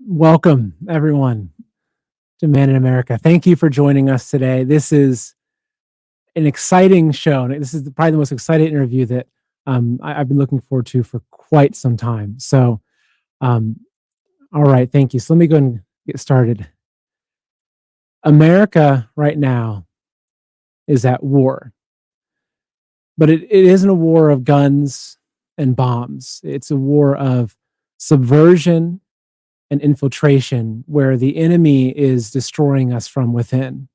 Welcome, everyone, to Man in America. Thank you for joining us today. This is an exciting show. This is probably the most exciting interview that I've been looking forward to for quite some time. So, um, all right, thank you. So let me go and get started. America right now is at war, but it isn't a war of guns and bombs. It's a war of subversion and infiltration where the enemy is destroying us from within.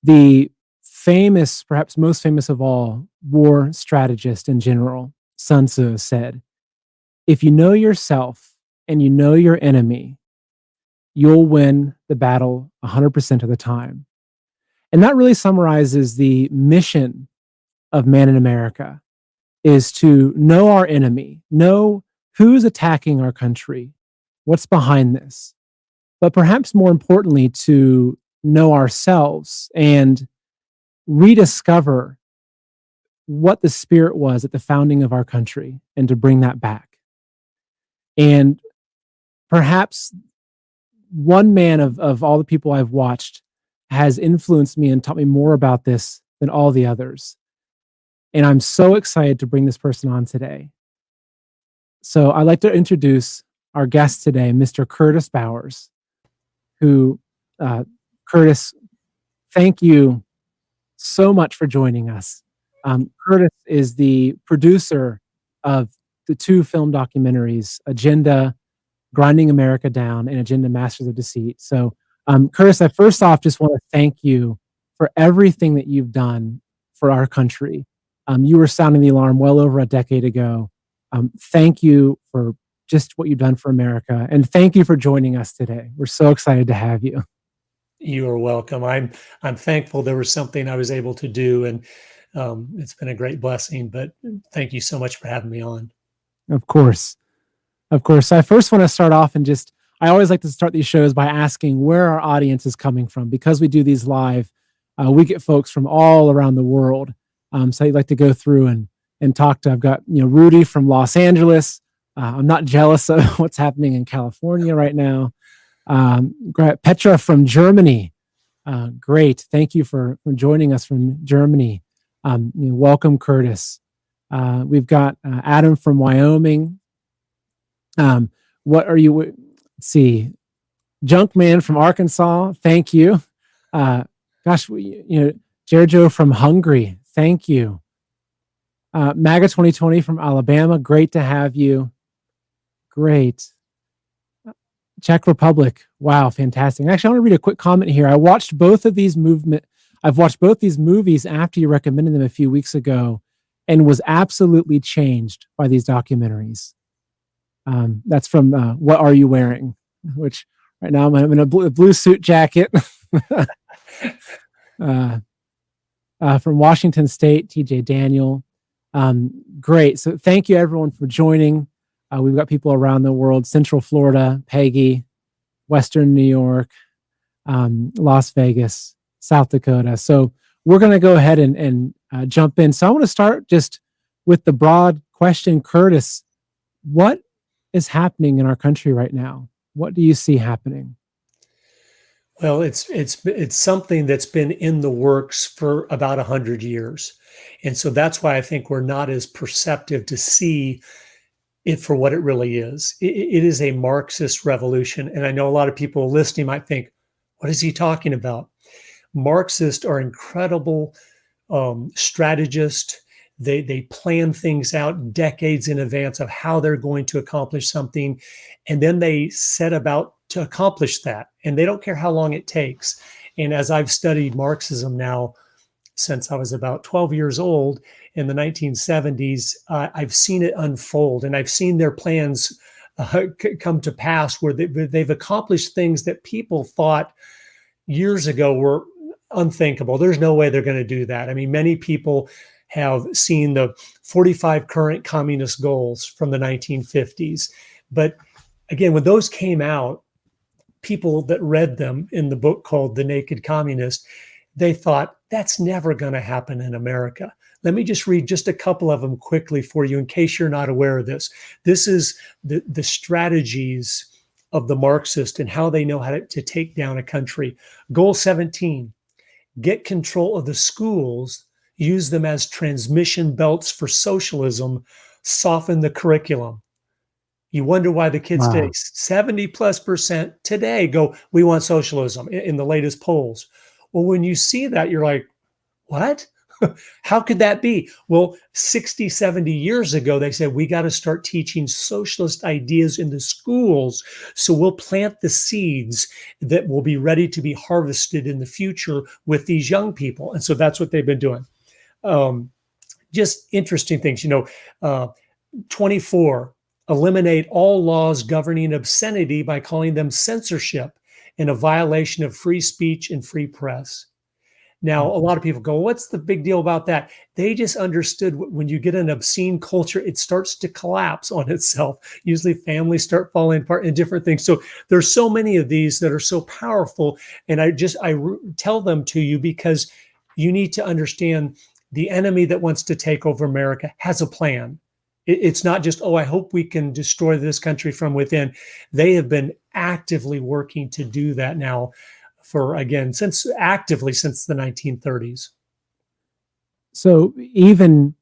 The famous, perhaps most famous of all, war strategist in general, Sun Tzu, said, if you know yourself and you know your enemy, you'll win the battle 100% of the time. And that really summarizes the mission of Man in America, is to know our enemy, know who's attacking our country, what's behind this, but perhaps more importantly, to know ourselves and rediscover what the spirit was at the founding of our country and to bring that back. And perhaps one man of all the people I've watched has influenced me and taught me more about this than all the others. And I'm so excited to bring this person on today. So I'd like to introduce our guest today, Mr. Curtis Bowers, who, Curtis, thank you so much for joining us. Curtis is the producer of the two film documentaries, Agenda, Grinding America Down, and Agenda, Masters of Deceit. So, Curtis, I first off just want to thank you for everything that you've done for our country. You were sounding the alarm well over a decade ago. Thank you for just what you've done for America, and thank you for joining us today. We're so excited to have you. You are welcome. I'm thankful there was something I was able to do, and it's been a great blessing. But thank you so much for having me on. Of course. Of course. So I first want to start off and I always like to start these shows by asking where our audience is coming from. Because we do these live, we get folks from all around the world. So I'd like to go through and talk to, I've got, Rudy from Los Angeles. I'm not jealous of what's happening in California right now. Petra from Germany. Great. Thank you for joining us from Germany. Welcome, Curtis. We've got Adam from Wyoming. What are you? Let's see. Junkman from Arkansas. Thank you. Jerjo from Hungary. Thank you. MAGA 2020 from Alabama. Great to have you. Great. Czech Republic. Wow, fantastic. Actually, I want to read a quick comment here. I've watched both these movies after you recommended them a few weeks ago and was absolutely changed by these documentaries. That's from What Are You Wearing? Which right now I'm in a blue suit jacket. From Washington State, TJ Daniel. Great. So thank you everyone for joining. We've got people around the world, Central Florida, Peggy, Western New York, Las Vegas, South Dakota. So we're going to go ahead and jump in. So I want to start just with the broad question, Curtis, what is happening in our country right now? What do you see happening? Well, it's something that's been in the works for about 100 years. And so that's why I think we're not as perceptive to see it for what it really is. It is a Marxist revolution. And I know a lot of people listening might think, what is he talking about? Marxists are incredible strategists. They plan things out decades in advance of how they're going to accomplish something. And then they set about to accomplish that. And they don't care how long it takes. And as I've studied Marxism now since I was about 12 years old in the 1970s, I've seen it unfold, and I've seen their plans come to pass where they've accomplished things that people thought years ago were unthinkable. There's no way they're going to do that. I mean, many people have seen the 45 current communist goals from the 1950s. But again, when those came out, people that read them in the book called The Naked Communist, they thought, that's never going to happen in America. Let me just read just a couple of them quickly for you in case you're not aware of this. This is the strategies of the Marxist and how they know how to take down a country. Goal 17, get control of the schools, use them as transmission belts for socialism, soften the curriculum. You wonder why the kids today, Wow. 70+% today go, we want socialism in the latest polls. Well, when you see that, you're like, what? How could that be? Well, 60, 70 years ago, they said, we got to start teaching socialist ideas in the schools. So we'll plant the seeds that will be ready to be harvested in the future with these young people. And so that's what they've been doing. Just interesting things, 24, eliminate all laws governing obscenity by calling them censorship and a violation of free speech and free press. Now, a lot of people go, what's the big deal about that? They just understood when you get an obscene culture, it starts to collapse on itself. Usually families start falling apart and different things. So there's so many of these that are so powerful. And I tell them to you because you need to understand the enemy that wants to take over America has a plan. It's not just, I hope we can destroy this country from within. They have been actively working to do that now for, again, since the 1930s. So even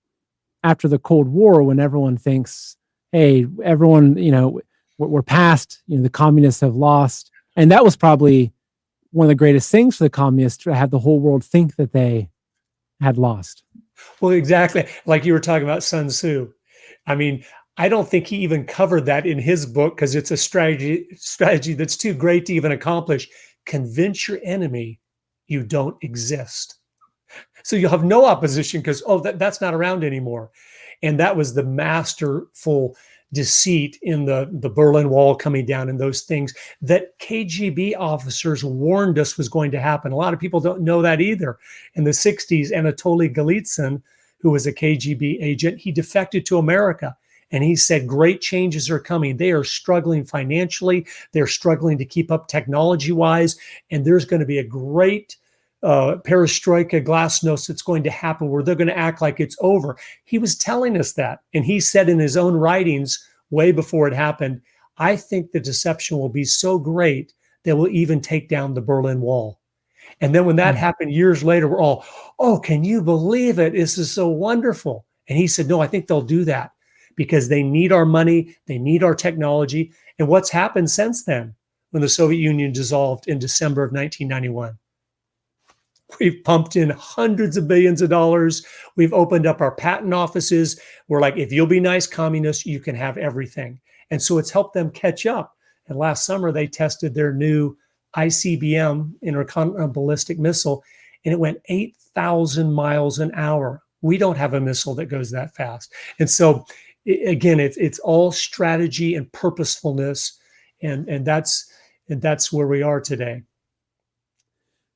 after the Cold War, when everyone thinks, hey, everyone, we're past, the communists have lost. And that was probably one of the greatest things for the communists, to have the whole world think that they had lost. Well, exactly. Like you were talking about Sun Tzu. I mean, I don't think he even covered that in his book because it's a strategy that's too great to even accomplish. Convince your enemy you don't exist. So you'll have no opposition because, that's not around anymore. And that was the masterful deceit in the Berlin Wall coming down and those things that KGB officers warned us was going to happen. A lot of people don't know that either. In the 60s, Anatoly Golitsyn, who was a KGB agent, he defected to America. And he said, great changes are coming. They are struggling financially. They're struggling to keep up technology-wise. And there's going to be a great perestroika, glasnost that's going to happen where they're going to act like it's over. He was telling us that. And he said in his own writings, way before it happened, I think the deception will be so great that we'll even take down the Berlin Wall. And then when that happened years later, we're all, can you believe it? This is so wonderful. And he said, no, I think they'll do that because they need our money. They need our technology. And what's happened since then when the Soviet Union dissolved in December of 1991? We've pumped in hundreds of billions of dollars. We've opened up our patent offices. We're like, if you'll be nice communists, you can have everything. And so it's helped them catch up. And last summer, they tested their new ICBM, intercontinental ballistic missile, and it went 8,000 miles an hour. We don't have a missile that goes that fast. And so, again, it's all strategy and purposefulness. And that's where we are today.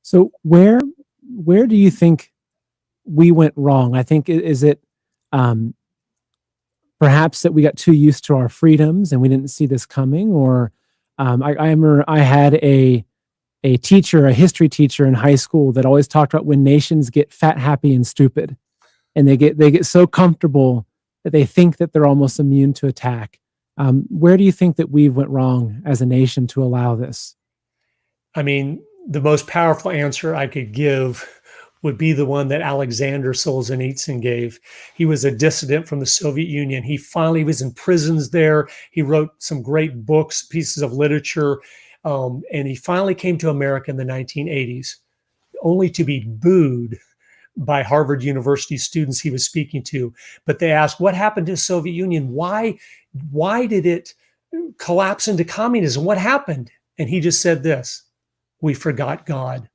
So where do you think we went wrong? I think, is it perhaps that we got too used to our freedoms and we didn't see this coming? Or I remember I had a history teacher in high school that always talked about when nations get fat, happy, and stupid, and they get so comfortable that they think that they're almost immune to attack. Where do you think that we went wrong as a nation to allow this? I mean, the most powerful answer I could give would be the one that Alexander Solzhenitsyn gave. He was a dissident from the Soviet Union. He finally was in prisons there. He wrote some great books, pieces of literature, and he finally came to America in the 1980s, only to be booed by Harvard University students he was speaking to. But they asked, what happened to the Soviet Union? Why did it collapse into communism? What happened? And he just said this: we forgot God.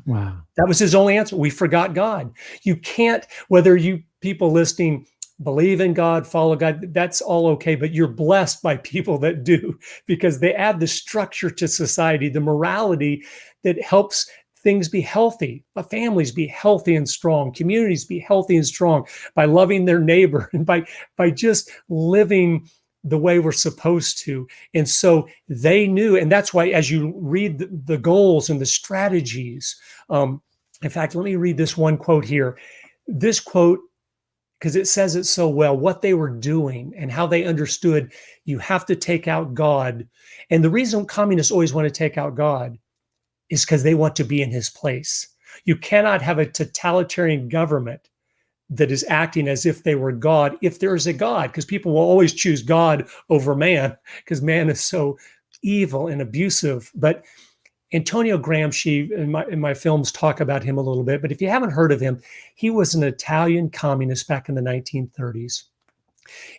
Wow. That was his only answer. We forgot God. You can't, whether you people listening believe in God, follow God, that's all okay, but you're blessed by people that do, because they add the structure to society, the morality that helps things be healthy, families be healthy and strong, communities be healthy and strong by loving their neighbor and by just living the way we're supposed to. And so they knew, and that's why as you read the goals and the strategies, in fact, let me read this one quote here. This quote because it says it so well, what they were doing and how they understood you have to take out God. And the reason communists always want to take out God is because they want to be in his place. You cannot have a totalitarian government that is acting as if they were God, if there is a God, because people will always choose God over man, because man is so evil and abusive. But Antonio Gramsci, in my films, talk about him a little bit. But if you haven't heard of him, he was an Italian communist back in the 1930s.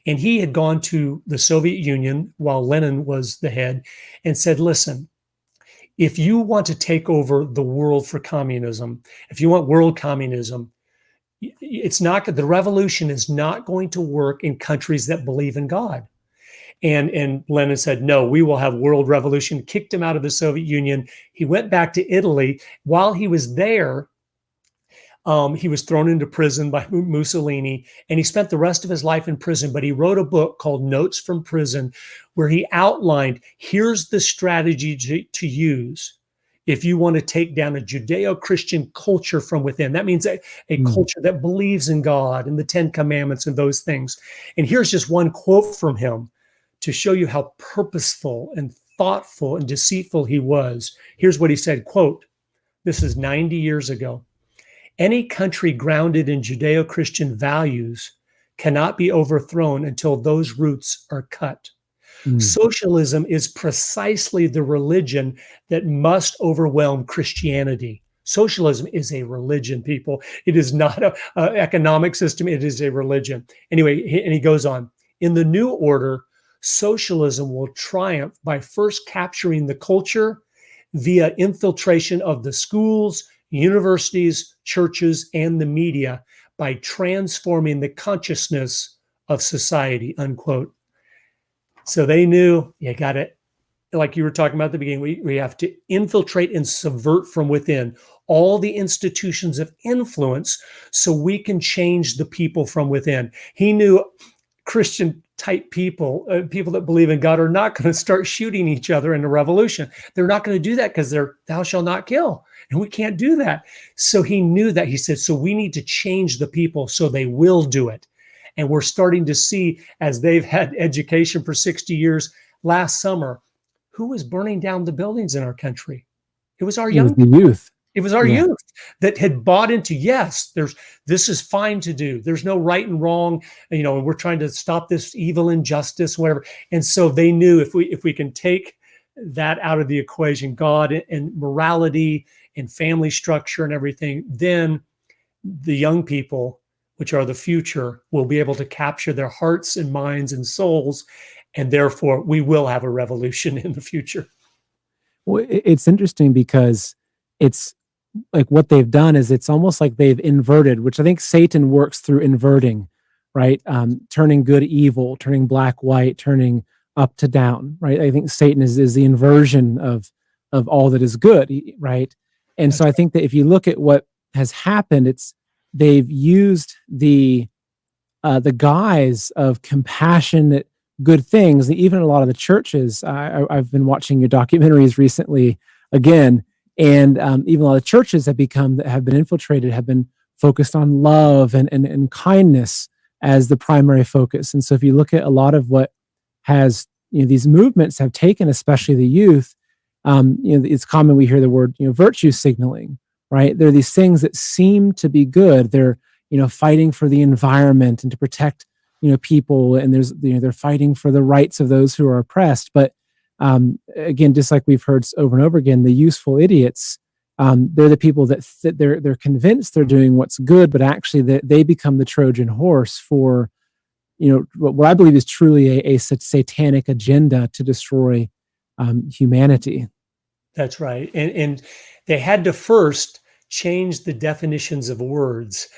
And he had gone to the Soviet Union while Lenin was the head and said, listen, if you want to take over the world for communism, if you want world communism, it's not, the revolution is not going to work in countries that believe in God. And Lenin said, no, we will have world revolution, kicked him out of the Soviet Union. He went back to Italy. While he was there, he was thrown into prison by Mussolini, and he spent the rest of his life in prison. But he wrote a book called Notes from Prison, where he outlined, here's the strategy to use if you want to take down a Judeo-Christian culture from within. That means a culture that believes in God and the Ten Commandments and those things. And here's just one quote from him to show you how purposeful and thoughtful and deceitful he was. Here's what he said, quote, this is 90 years ago. Any country grounded in Judeo-Christian values cannot be overthrown until those roots are cut. Socialism is precisely the religion that must overwhelm Christianity. Socialism is a religion, people. It is not an economic system. It is a religion. Anyway, and he goes on, in the new order, socialism will triumph by first capturing the culture via infiltration of the schools, universities, churches, and the media by transforming the consciousness of society, unquote. So they knew you got it. Like you were talking about at the beginning, we have to infiltrate and subvert from within all the institutions of influence so we can change the people from within. He knew Christian type people, people that believe in God, are not going to start shooting each other in a revolution. They're not going to do that because they're thou shalt not kill. And we can't do that. So he knew that. He said, so we need to change the people so they will do it. And we're starting to see, as they've had education for 60 years, last summer, who was burning down the buildings in our country? It was our young people. Youth. It was our youth that had bought into, yes, this is fine to do. There's no right and wrong, and we're trying to stop this evil, injustice, whatever. And so they knew if we can take that out of the equation, God and morality and family structure and everything, then the young people, which are the future, will be able to capture their hearts and minds and souls, and therefore we will have a revolution in the future. Well, it's interesting because it's like what they've done is it's almost like they've inverted, which I think Satan works through inverting, right? Turning good evil, turning black white, turning up to down, right? I think Satan is the inversion of all that is good, right? And so I think that if you look at what has happened, they've used the guise of compassionate good things. Even a lot of the churches, I've been watching your documentaries recently again, and even a lot of churches have been infiltrated, have been focused on love and kindness as the primary focus. And so if you look at a lot of what has these movements have taken, especially the youth, it's common we hear the word virtue signaling, right? There are these things that seem to be good. They're fighting for the environment and to protect people, and they're fighting for the rights of those who are oppressed. But again, just like we've heard over and over again, the useful idiots, they're the people that they're convinced they're doing what's good, but actually they become the Trojan horse for what I believe is truly a satanic agenda to destroy humanity. That's right. And they had to first change the definitions of words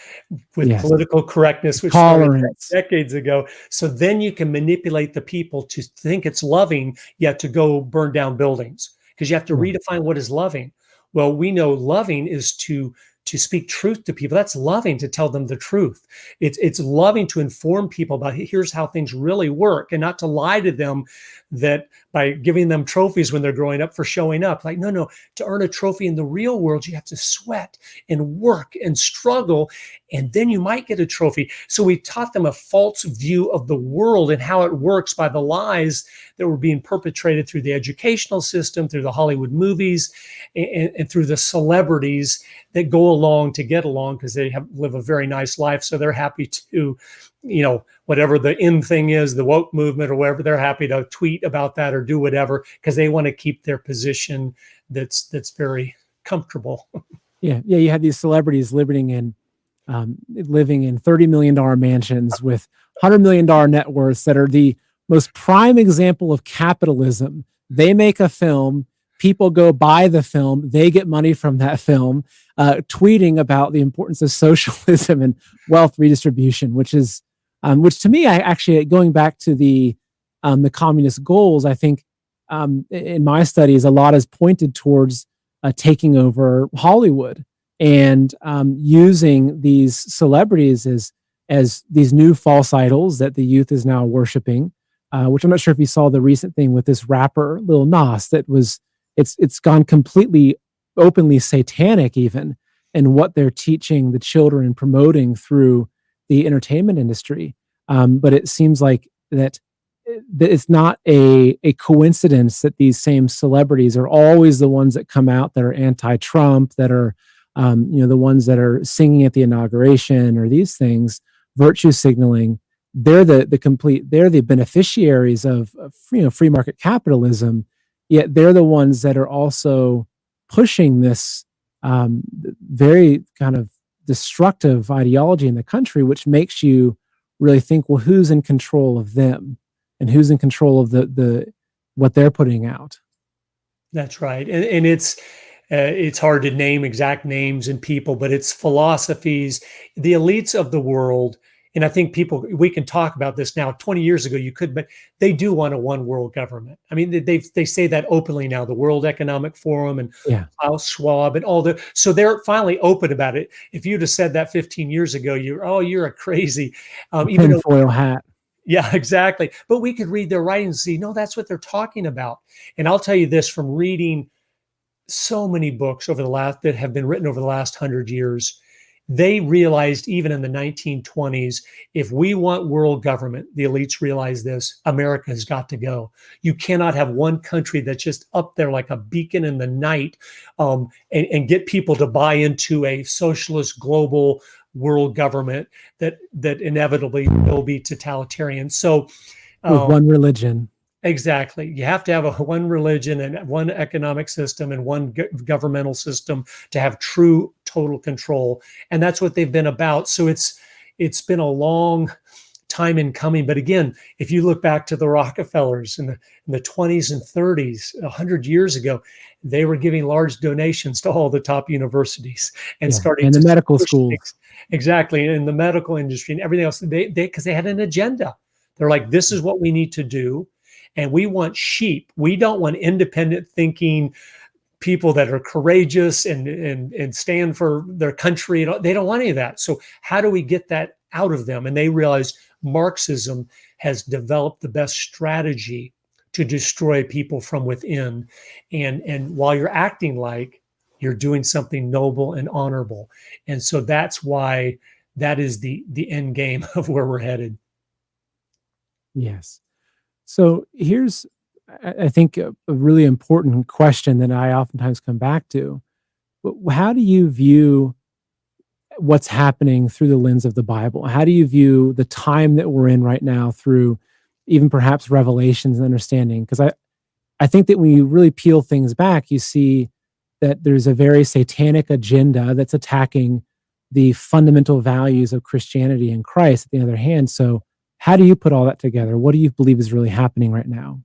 with political correctness, which started decades ago. So then you can manipulate the people to think it's loving, yet to go burn down buildings, because you have to redefine what is loving. Well, we know loving is to to speak truth to people. That's loving to tell them the truth. It's loving to inform people about here's how things really work, and not to lie to them that by giving them trophies when they're growing up for showing up. Like, no, to earn a trophy in the real world, you have to sweat and work and struggle, and then you might get a trophy. So we taught them a false view of the world and how it works by the lies that were being perpetrated through the educational system, through the Hollywood movies, and through the celebrities that go along to get along because they live a very nice life. So they're happy to, whatever the in thing is, the woke movement or whatever, they're happy to tweet about that or do whatever because they want to keep their position that's very comfortable. Yeah. You have these celebrities living in $30 million mansions with $100 million net worths that are the most prime example of capitalism. They make a film, people go buy the film, they get money from that film, tweeting about the importance of socialism and wealth redistribution, which to me, I actually, going back to the communist goals, I think in my studies, a lot is pointed towards taking over Hollywood and using these celebrities as these new false idols that the youth is now worshiping. Which I'm not sure if you saw the recent thing with this rapper Lil Nas it's gone completely openly satanic even in what they're teaching the children and promoting through the entertainment industry. But it seems like that it's not a coincidence that these same celebrities are always the ones that come out that are anti-Trump, that are the ones that are singing at the inauguration or these things, virtue signaling. They're they're the beneficiaries of free market capitalism, yet they're the ones that are also pushing this very kind of destructive ideology in the country, which makes you really think, well, who's in control of them and who's in control of the what they're putting out? That's right. And it's hard to name exact names and people, but it's philosophies, the elites of the world. And I think we can talk about this now. 20 years ago, you could, but they do want a one world government. I mean, they say that openly now, the World Economic Forum and Klaus Schwab and so they're finally open about it. If you'd have said that 15 years ago, you're a crazy, even though, tinfoil hat. yeah, exactly. But we could read their writings and see, no, that's what they're talking about. And I'll tell you this from reading so many books that have been written over the last 100 years. They realized even in the 1920s, if we want world government, the elites realize this, America has got to go. You cannot have one country that's just up there like a beacon in the night and get people to buy into a socialist global world government that inevitably will be totalitarian. So with one religion. Exactly. You have to have one religion and one economic system and one governmental system to have true total control. And that's what they've been about. So it's been a long time in coming. But again, if you look back to the Rockefellers in the 20s and 30s, 100 years ago, they were giving large donations to all the top universities and starting the medical schools. Exactly. In the medical industry and everything else, because they had an agenda. They're like, this is what we need to do. And we want sheep. We don't want independent thinking people that are courageous and stand for their country. They don't want any of that. So how do we get that out of them? And they realized Marxism has developed the best strategy to destroy people from within. And while you're acting like you're doing something noble and honorable. And so that's why that is the end game of where we're headed. Yes. So here's, I think, a really important question that I oftentimes come back to. How do you view what's happening through the lens of the Bible? How do you view the time that we're in right now through even perhaps revelations and understanding? Because I think that when you really peel things back, you see that there's a very satanic agenda that's attacking the fundamental values of Christianity and Christ, on the other hand. So how do you put all that together? What do you believe is really happening right now?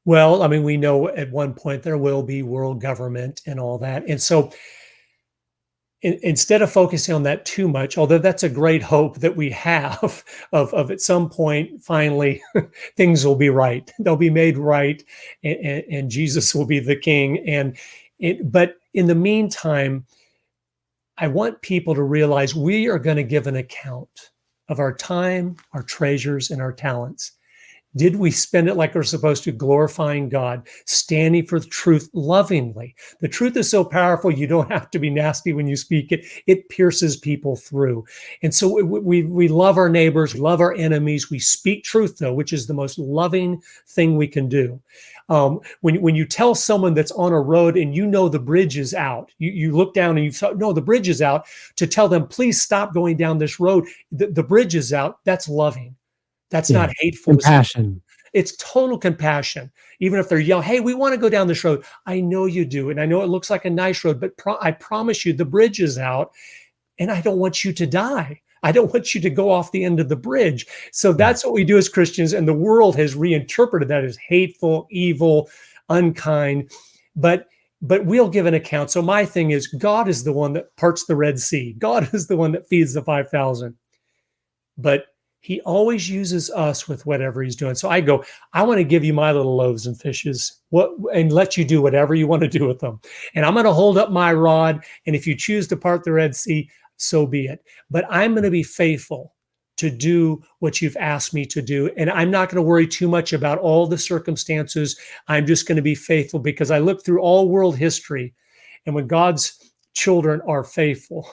Well, I mean, we know at one point there will be world government and all that. And so instead of focusing on that too much, although that's a great hope that we have of at some point, finally, things will be right. They'll be made right and Jesus will be the king. But in the meantime, I want people to realize we are going to give an account of our time, our treasures, and our talents. Did we spend it like we're supposed to, glorifying God, standing for the truth lovingly? The truth is so powerful, you don't have to be nasty when you speak it. It pierces people through. And so we love our neighbors, love our enemies. We speak truth, though, which is the most loving thing we can do. When you tell someone that's on a road and you know the bridge is out, you look down and you say, no, the bridge is out, to tell them, please stop going down this road. The bridge is out. That's loving. That's Yeah. not hateful. Compassion. It's total compassion. Even if they're yelling, hey, we want to go down this road. I know you do. And I know it looks like a nice road, but I promise you the bridge is out and I don't want you to die. I don't want you to go off the end of the bridge. So that's what we do as Christians. And the world has reinterpreted that as hateful, evil, unkind. But we'll give an account. So my thing is, God is the one that parts the Red Sea. God is the one that feeds the 5,000. But he always uses us with whatever he's doing. So I go, I want to give you my little loaves and fishes, and let you do whatever you want to do with them. And I'm going to hold up my rod. And if you choose to part the Red Sea, so be it. But I'm going to be faithful to do what you've asked me to do. And I'm not going to worry too much about all the circumstances. I'm just going to be faithful, because I look through all world history. And when God's children are faithful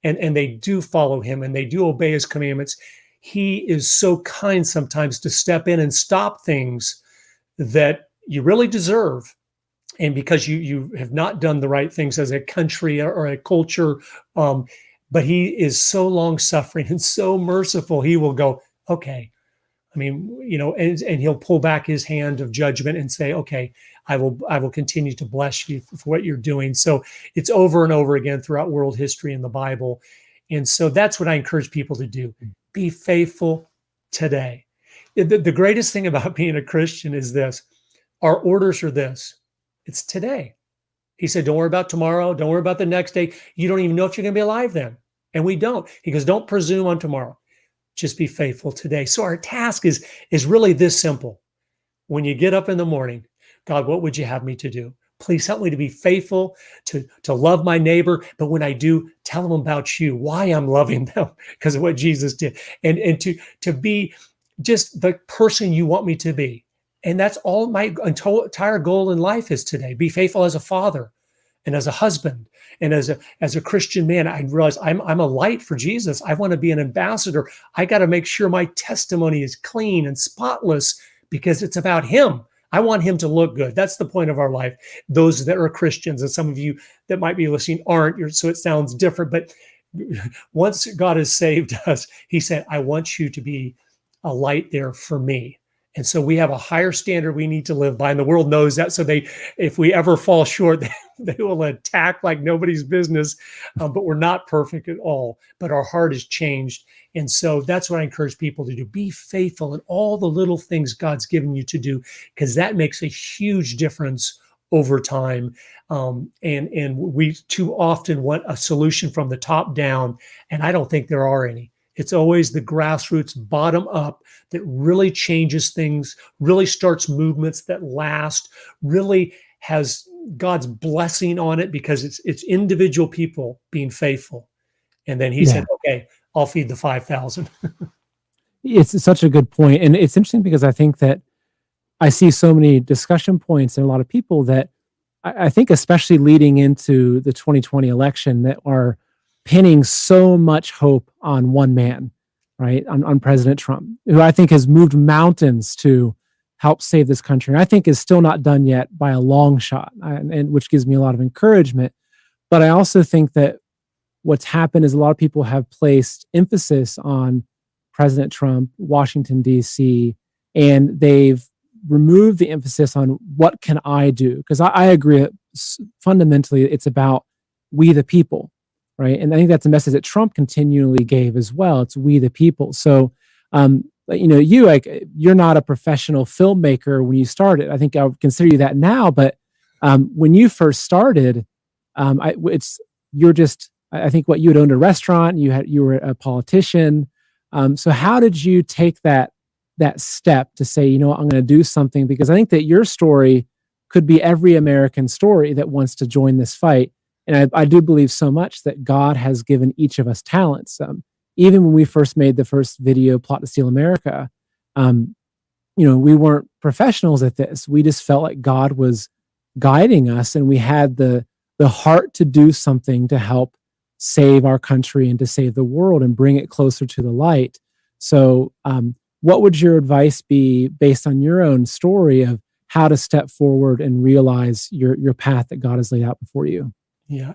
and they do follow him and they do obey his commandments, he is so kind sometimes to step in and stop things that you really deserve. And because you have not done the right things as a country or a culture, but he is so long suffering and so merciful, he will go, okay. I mean, and he'll pull back his hand of judgment and say, okay, I will continue to bless you for what you're doing. So it's over and over again throughout world history in the Bible. And so that's what I encourage people to do. Be faithful today. The greatest thing about being a Christian is this. Our orders are this. It's today. He said, don't worry about tomorrow. Don't worry about the next day. You don't even know if you're going to be alive then. And we don't. He goes, don't presume on tomorrow. Just be faithful today. So our task is really this simple. When you get up in the morning, God, what would you have me to do? Please help me to be faithful, to love my neighbor. But when I do, tell them about you, why I'm loving them, because of what Jesus did. And to be just the person you want me to be. And that's all my entire goal in life is today. Be faithful as a father and as a husband and as a Christian man. I realize I'm a light for Jesus. I want to be an ambassador. I got to make sure my testimony is clean and spotless, because it's about him. I want him to look good. That's the point of our life. Those that are Christians, and some of you that might be listening aren't, so it sounds different. But once God has saved us, he said, I want you to be a light there for me. And so we have a higher standard we need to live by, and the world knows that. So if we ever fall short, they will attack like nobody's business. But we're not perfect at all. But our heart is changed. And so that's what I encourage people to do. Be faithful in all the little things God's given you to do, because that makes a huge difference over time. And we too often want a solution from the top down, and I don't think there are any. It's always the grassroots, bottom up, that really changes things, really starts movements that last, really has God's blessing on it, because it's individual people being faithful. And then he said, okay, I'll feed the 5,000. It's such a good point. And it's interesting because I think that I see so many discussion points and a lot of people that I think, especially leading into the 2020 election, that are pinning so much hope on one man, right? On President Trump, who I think has moved mountains to help save this country. And I think is still not done yet by a long shot, and which gives me a lot of encouragement. But I also think that what's happened is a lot of people have placed emphasis on President Trump, Washington, D.C., and they've removed the emphasis on what can I do? Because I agree, fundamentally, it's about we the people, right? And I think that's a message that Trump continually gave as well. It's we the people. So, you're not a professional filmmaker when you started. I think I would consider you that now, but when you first started, you're just. I think you had owned a restaurant. You were a politician. So how did you take that step to say, I'm going to do something? Because I think that your story could be every American story that wants to join this fight. And I do believe so much that God has given each of us talents. Even when we first made the first video, Plot to Steal America, um, we weren't professionals at this. We just felt like God was guiding us, and we had the heart to do something to help save our country and to save the world and bring it closer to the light. So, what would your advice be based on your own story of how to step forward and realize your path that God has laid out before you? Yeah.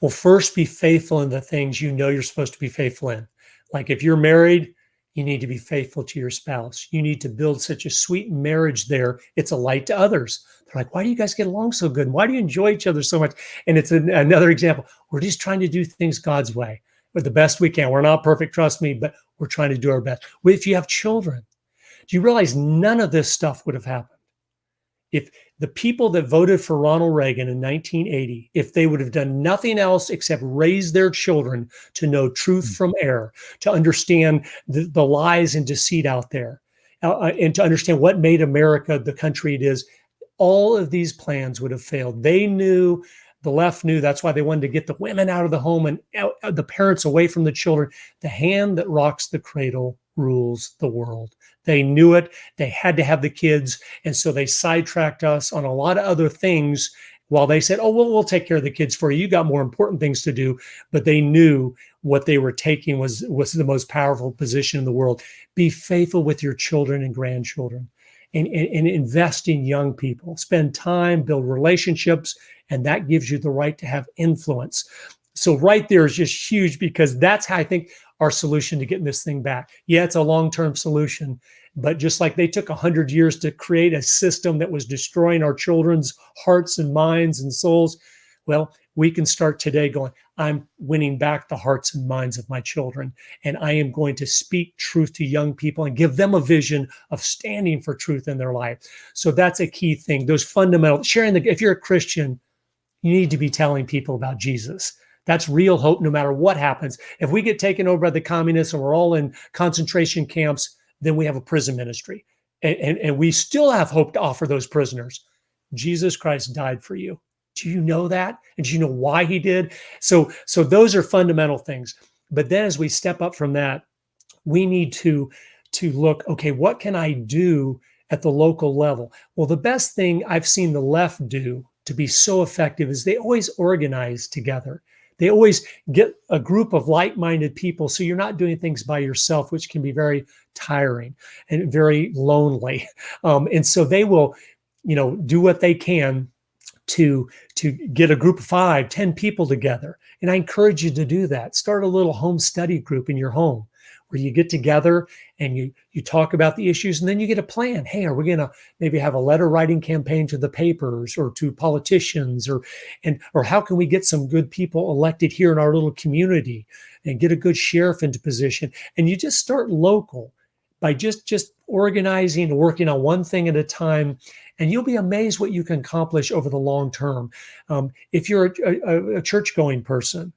Well, first be faithful in the things you know you're supposed to be faithful in. Like if you're married, you need to be faithful to your spouse. You need to build such a sweet marriage there. It's a light to others. They're like, why do you guys get along so good? Why do you enjoy each other so much? And it's another example. We're just trying to do things God's way with the best we can. We're not perfect, trust me, but we're trying to do our best. If you have children, do you realize none of this stuff would have happened if the people that voted for Ronald Reagan in 1980, if they would have done nothing else except raise their children to know truth from error, to understand the lies and deceit out there, and to understand what made America the country it is, all of these plans would have failed. They knew, the left knew, that's why they wanted to get the women out of the home and the parents away from the children. The hand that rocks the cradle rules the world. They knew it. They had to have the kids. And so they sidetracked us on a lot of other things while they said, oh, well, we'll take care of the kids for you. You got more important things to do. But they knew what they were taking was the most powerful position in the world. Be faithful with your children and grandchildren and invest in young people. Spend time, build relationships, and that gives you the right to have influence. So right there is just huge, because that's how I think our solution to getting this thing back. Yeah, it's a long-term solution, but just like they took 100 years to create a system that was destroying our children's hearts and minds and souls, well, we can start today going, I'm winning back the hearts and minds of my children, and I am going to speak truth to young people and give them a vision of standing for truth in their life. So that's a key thing. Those fundamental, if you're a Christian, you need to be telling people about Jesus. That's real hope no matter what happens. If we get taken over by the communists and we're all in concentration camps, then we have a prison ministry. And we still have hope to offer those prisoners. Jesus Christ died for you. Do you know that? And do you know why he did? So those are fundamental things. But then as we step up from that, we need to look, okay, what can I do at the local level? Well, the best thing I've seen the left do to be so effective is they always organize together. They always get a group of like-minded people, so you're not doing things by yourself, which can be very tiring and very lonely. And so they will, do what they can to get a group of 5, 10 people together. And I encourage you to do that. Start a little home study group in your home where you get together and you talk about the issues, and then you get a plan. Hey, are we going to maybe have a letter writing campaign to the papers or to politicians, or how can we get some good people elected here in our little community and get a good sheriff into position? And you just start local by just organizing and working on one thing at a time, and you'll be amazed what you can accomplish over the long term. If you're a church-going person,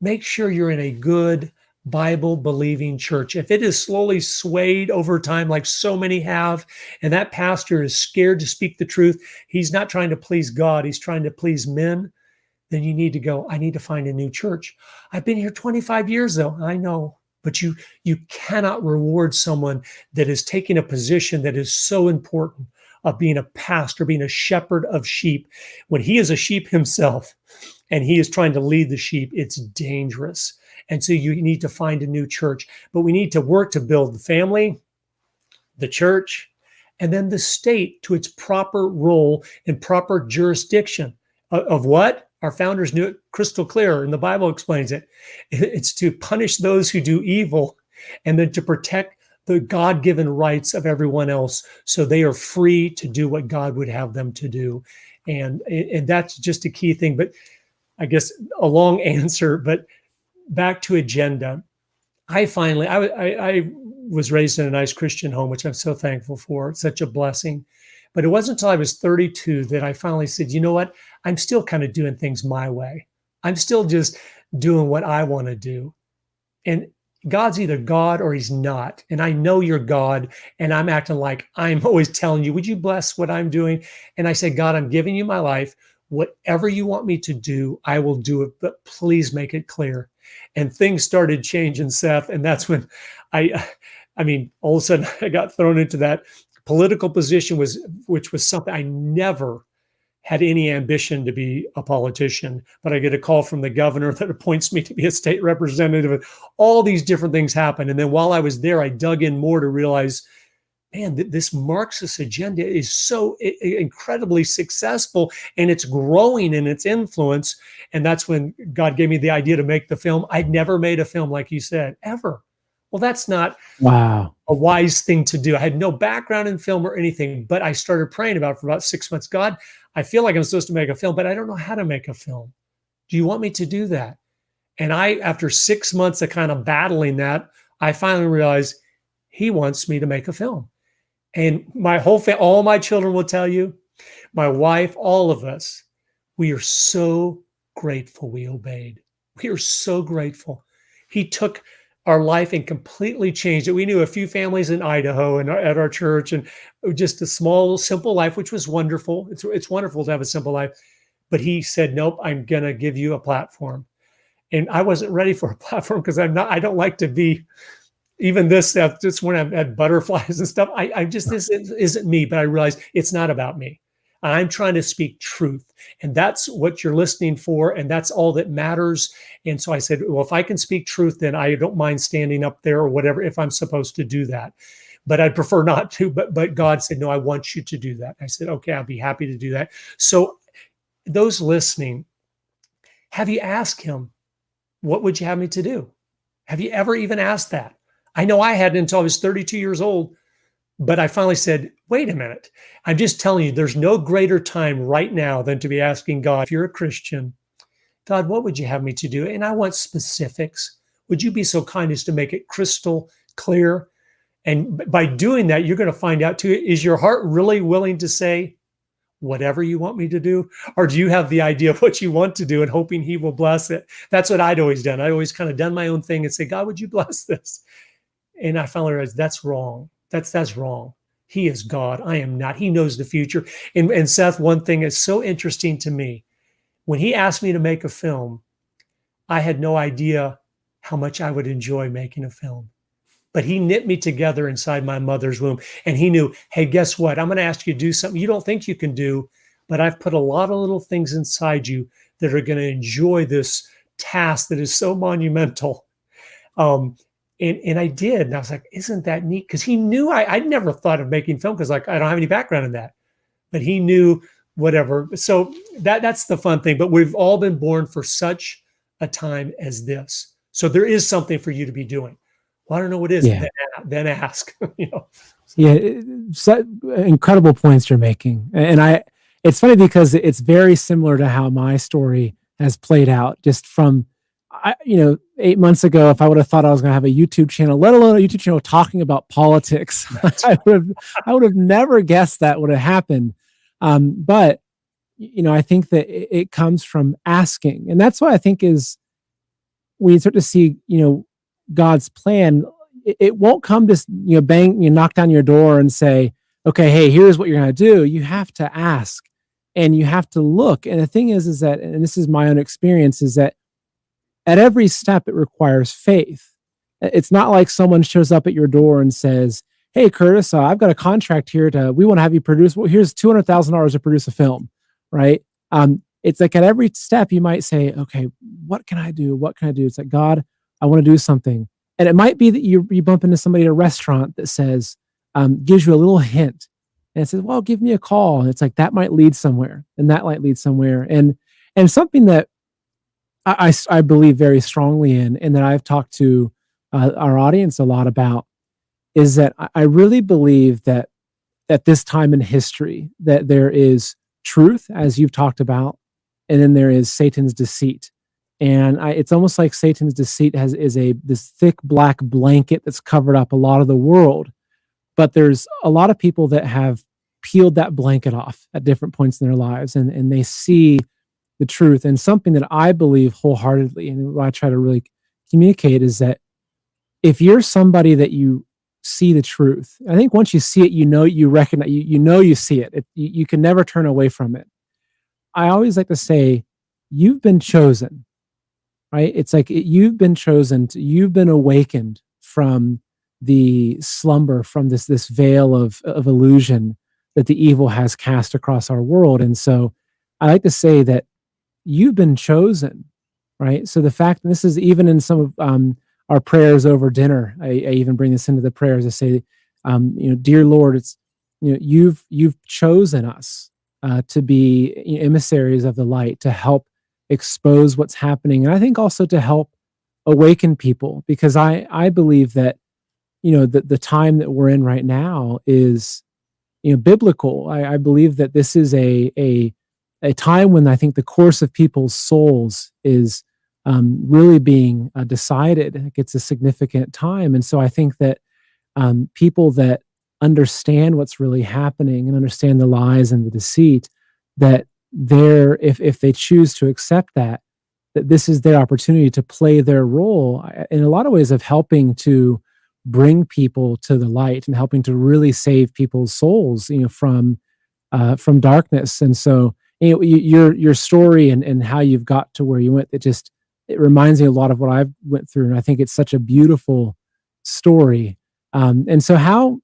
make sure you're in a good Bible-believing church. If it is slowly swayed over time, like so many have, and that pastor is scared to speak the truth, he's not trying to please God, he's trying to please men, then you need to go, I need to find a new church. I've been here 25 years though, I know. But you cannot reward someone that is taking a position that is so important of being a pastor, being a shepherd of sheep, when he is a sheep himself and he is trying to lead the sheep. It's dangerous. And so you need to find a new church. But we need to work to build the family, the church, and then the state to its proper role and proper jurisdiction of what? Our founders knew it crystal clear, and the Bible explains it. It's to punish those who do evil and then to protect the God-given rights of everyone else so they are free to do what God would have them to do. And that's just a key thing. But I guess a long answer, but back to agenda. I was raised in a nice Christian home, which I'm so thankful for. It's such a blessing. But it wasn't until I was 32 that I finally said, you know what? I'm still kind of doing things my way. I'm still just doing what I want to do. And God's either God or he's not. And I know you're God. And I'm acting like I'm always telling you, would you bless what I'm doing? And I said, God, I'm giving you my life. whatever you want me to do, I will do it, but please make it clear. And things started changing, Seth. And that's when I mean, all of a sudden I got thrown into that political position, which was something I never had any ambition to be a politician, but I get a call from the governor that appoints me to be a state representative. And all these different things happen. And then while I was there, I dug in more to realize, man, this Marxist agenda is so incredibly successful, and it's growing in its influence. And that's when God gave me the idea to make the film. I'd never made a film, like you said, ever. Well, that's not Wow. a wise thing to do. I had no background in film or anything, but I started praying about it for about 6 months. God, I feel like I'm supposed to make a film, but I don't know how to make a film. Do you want me to do that? And after 6 months of kind of battling that, I finally realized he wants me to make a film. And my whole family, all my children will tell you, my wife, all of us, we are so grateful we obeyed. We are so grateful. He took our life and completely changed it. We knew a few families in Idaho and at our church, and just a small, simple life, which was wonderful. It's wonderful to have a simple life. But he said, nope, I'm going to give you a platform. And I wasn't ready for a platform because I don't like to be, even this stuff, just when I've had butterflies and stuff, this isn't me, but I realized it's not about me. I'm trying to speak truth, and that's what you're listening for, and that's all that matters. And so I said, well, if I can speak truth, then I don't mind standing up there or whatever, if I'm supposed to do that. But I'd prefer not to, but God said, no, I want you to do that. I said, okay, I'll be happy to do that. So those listening, have you asked him, what would you have me to do? Have you ever even asked that? I know I hadn't until I was 32 years old. But I finally said, wait a minute. I'm just telling you, there's no greater time right now than to be asking God, if you're a Christian, God, what would you have me to do? And I want specifics. Would you be so kind as to make it crystal clear? And by doing that, you're going to find out too, is your heart really willing to say whatever you want me to do? Or do you have the idea of what you want to do and hoping he will bless it? That's what I'd always done. I always kind of done my own thing and say, God, would you bless this? And I finally realized that's wrong. That's wrong. He is God. I am not. He knows the future. And Seth, one thing is so interesting to me. When he asked me to make a film, I had no idea how much I would enjoy making a film. But he knit me together inside my mother's womb. And he knew, hey, guess what? I'm going to ask you to do something you don't think you can do, but I've put a lot of little things inside you that are going to enjoy this task that is so monumental. And I did. And I was like, isn't that neat? Because he knew I'd never thought of making film because like I don't have any background in that. But he knew whatever. So that's the fun thing. But we've all been born for such a time as this. So there is something for you to be doing. Well, I don't know what it is. Yeah. Then ask. Yeah, incredible points you're making. And it's funny because it's very similar to how my story has played out just from 8 months ago. If I would have thought I was going to have a YouTube channel, let alone a YouTube channel talking about politics, I would have never guessed that would have happened. But I think that it comes from asking, and that's why I think is we start to see God's plan. It won't come to knock down your door and say, okay, hey, here's what you're going to do. You have to ask, and you have to look. And the thing is that, and this is my own experience, is that at every step, it requires faith. It's not like someone shows up at your door and says, hey, Curtis, I've got a contract here we want to have you produce, well, here's $200,000 to produce a film, right? It's like at every step you might say, okay, what can I do? What can I do? It's like, God, I want to do something. And it might be that you bump into somebody at a restaurant that says, gives you a little hint. And it says, well, give me a call. And it's like, that might lead somewhere, and that might lead somewhere. And something that I believe very strongly in, and that I've talked to our audience a lot about, is that I really believe that at this time in history, that there is truth, as you've talked about, and then there is Satan's deceit. And it's almost like Satan's deceit is this thick black blanket that's covered up a lot of the world. But there's a lot of people that have peeled that blanket off at different points in their lives, and they see the truth. And something that I believe wholeheartedly, and what I try to really communicate, is that if you're somebody that you see the truth, I think once you see it, you recognize, you see it. You can never turn away from it. I always like to say, you've been chosen, right? It's like you've been chosen, you've been awakened from the slumber, from this veil of illusion that the evil has cast across our world. And so I like to say that you've been chosen, right? So the fact, and this is even in some of our prayers over dinner, I even bring this into the prayers. I say, dear Lord, it's, you've chosen us to be emissaries of the light, to help expose what's happening, and I think also to help awaken people, because I believe that the time that we're in right now is biblical. I believe that this is a time when I think the course of people's souls is really being decided. Like, it's a significant time, and so I think that people that understand what's really happening and understand the lies and the deceit, that if they choose to accept that, that this is their opportunity to play their role in a lot of ways of helping to bring people to the light and helping to really save people's souls, from darkness. And so, your story and how you've got to where you went, it reminds me a lot of what I've went through, and I think it's such a beautiful story. And so, how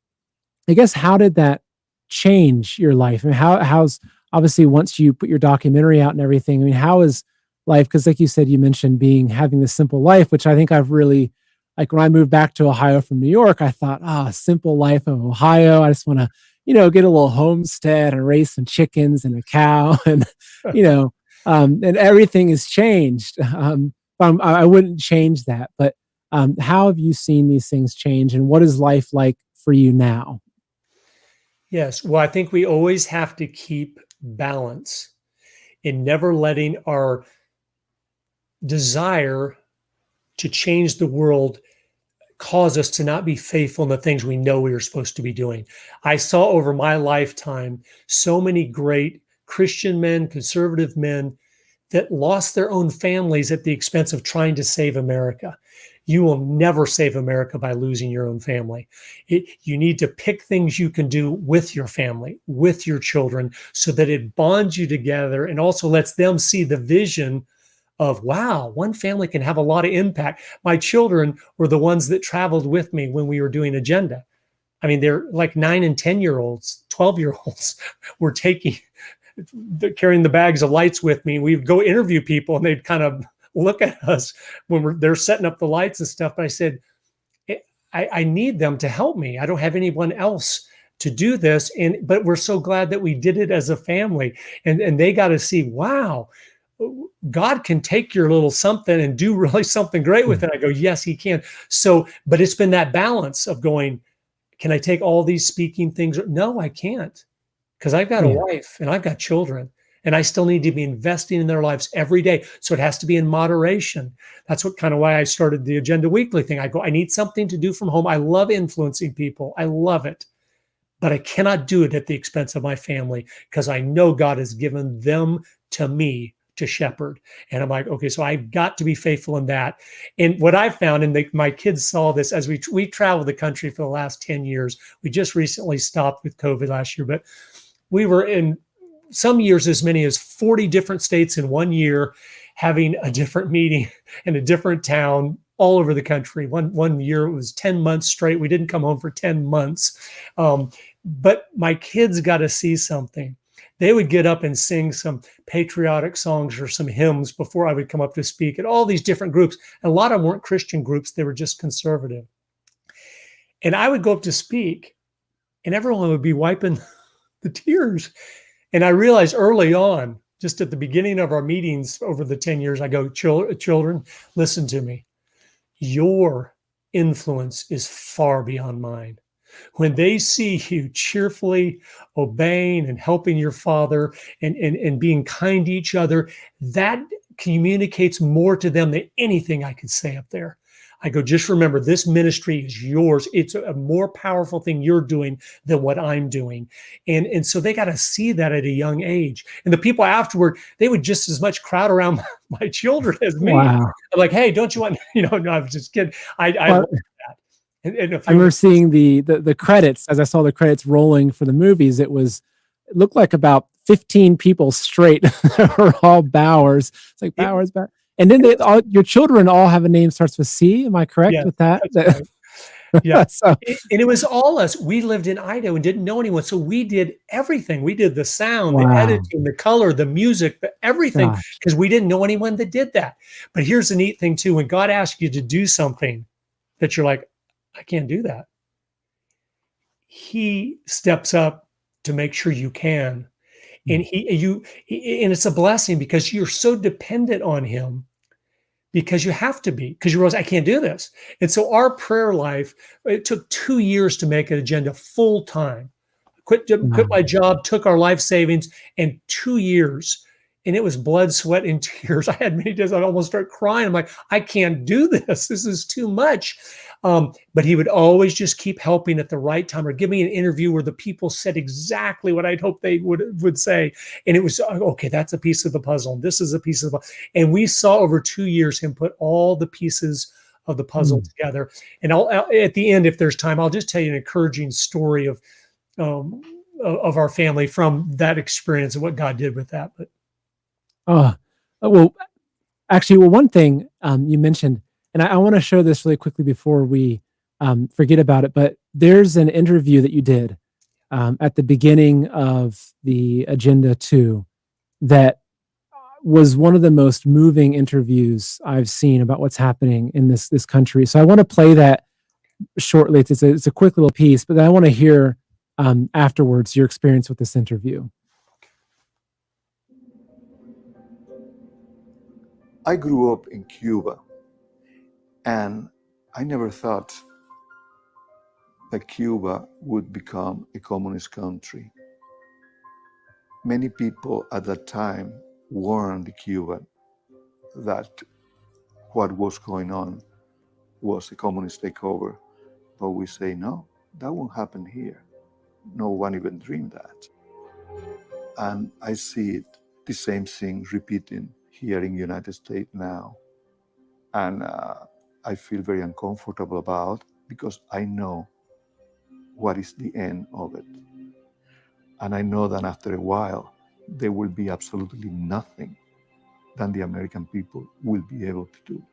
did that change your life? I mean, how's obviously once you put your documentary out and everything? I mean, how is life? Because, like you said, you mentioned having this simple life, which I think I've really, like, when I moved back to Ohio from New York, I thought, simple life of Ohio. I just want to, get a little homestead and raise some chickens and a cow, and and everything has changed. I wouldn't change that, but how have you seen these things change, and what is life like for you now? Yes. Well, I think we always have to keep balance in never letting our desire to change the world cause us to not be faithful in the things we know we are supposed to be doing. I saw over my lifetime so many great Christian men, conservative men that lost their own families at the expense of trying to save America. You will never save America by losing your own family. You need to pick things you can do with your family, with your children, so that it bonds you together and also lets them see the vision of, wow, one family can have a lot of impact. My children were the ones that traveled with me when we were doing Agenda. I mean, they're like 9 and 10-year-olds, 12-year-olds were carrying the bags of lights with me. We'd go interview people and they'd kind of look at us when they're setting up the lights and stuff. But I said, I need them to help me. I don't have anyone else to do this. But we're so glad that we did it as a family. And they got to see, wow, God can take your little something and do really something great with it. I go, yes, he can. So, but it's been that balance of going, can I take all these speaking things? No, I can't, because I've got a Yeah. wife and I've got children, and I still need to be investing in their lives every day. So it has to be in moderation. That's what kind of why I started the Agenda Weekly thing. I go, I need something to do from home. I love influencing people. I love it, but I cannot do it at the expense of my family, because I know God has given them to me to shepherd. And I'm like, okay, so I've got to be faithful in that. And what I found, and my kids saw this as we traveled the country for the last 10 years. We just recently stopped with COVID last year, but we were in some years as many as 40 different states in one year, having a different meeting in a different town all over the country. One year it was 10 months straight. We didn't come home for 10 months. But my kids got to see something. They would get up and sing some patriotic songs or some hymns before I would come up to speak at all these different groups. And a lot of them weren't Christian groups. They were just conservative. And I would go up to speak and everyone would be wiping the tears. And I realized early on, just at the beginning of our meetings over the 10 years, I go, children, listen to me. Your influence is far beyond mine. When they see you cheerfully obeying and helping your father and being kind to each other, that communicates more to them than anything I could say up there. I go, just remember, this ministry is yours. It's a more powerful thing you're doing than what I'm doing. And so they got to see that at a young age. And the people afterward, they would just as much crowd around my children as me. Wow. I'm like, hey, don't you want, no, I was just kidding. I love that. And a I few remember seeing the credits. As I saw the credits rolling for the movies, it looked like about 15 people straight that were all Bowers. It's like It, Bowers, Bowers. And then it was, your children all have a name starts with C. Am I correct yes, with that? that's right. Yeah. So, And it was all us. We lived in Idaho and didn't know anyone. So we did everything. We did the sound, the wow, editing, the color, the music, everything, gosh, because we didn't know anyone that did that. But here's the neat thing too. When God asks you to do something that you're like, I can't do that, he steps up to make sure you can. And mm, and it's a blessing because you're so dependent on him, because you have to be, because you realize I can't do this. And so our prayer life, it took 2 years to make an agenda full time. Quit wow. my job, took our life savings, and 2 years. And it was blood, sweat, and tears. I had many days I almost start crying. I'm like, I can't do this. This is too much. But he would always just keep helping at the right time, or give me an interview where the people said exactly what I'd hoped they would say. And it was, okay, that's a piece of the puzzle. This is a piece of the puzzle. And we saw over 2 years him put all the pieces of the puzzle Mm. together. And I'll at the end, if there's time, I'll just tell you an encouraging story um, of our family from that experience and what God did with that. But Oh, well, actually, well, one thing you mentioned, and I want to show this really quickly before we forget about it, but there's an interview that you did at the beginning of the Agenda 2 that was one of the most moving interviews I've seen about what's happening in this country. So I want to play that shortly. It's a quick little piece, but then I want to hear afterwards your experience with this interview. I grew up in Cuba, and I never thought that Cuba would become a communist country. Many people at that time warned Cuba that what was going on was a communist takeover, but we say, no, that won't happen here. No one even dreamed that. And I see it, the same thing repeating here in the United States now. And I feel very uncomfortable about, because I know what is the end of it. And I know that after a while, there will be absolutely nothing that the American people will be able to do.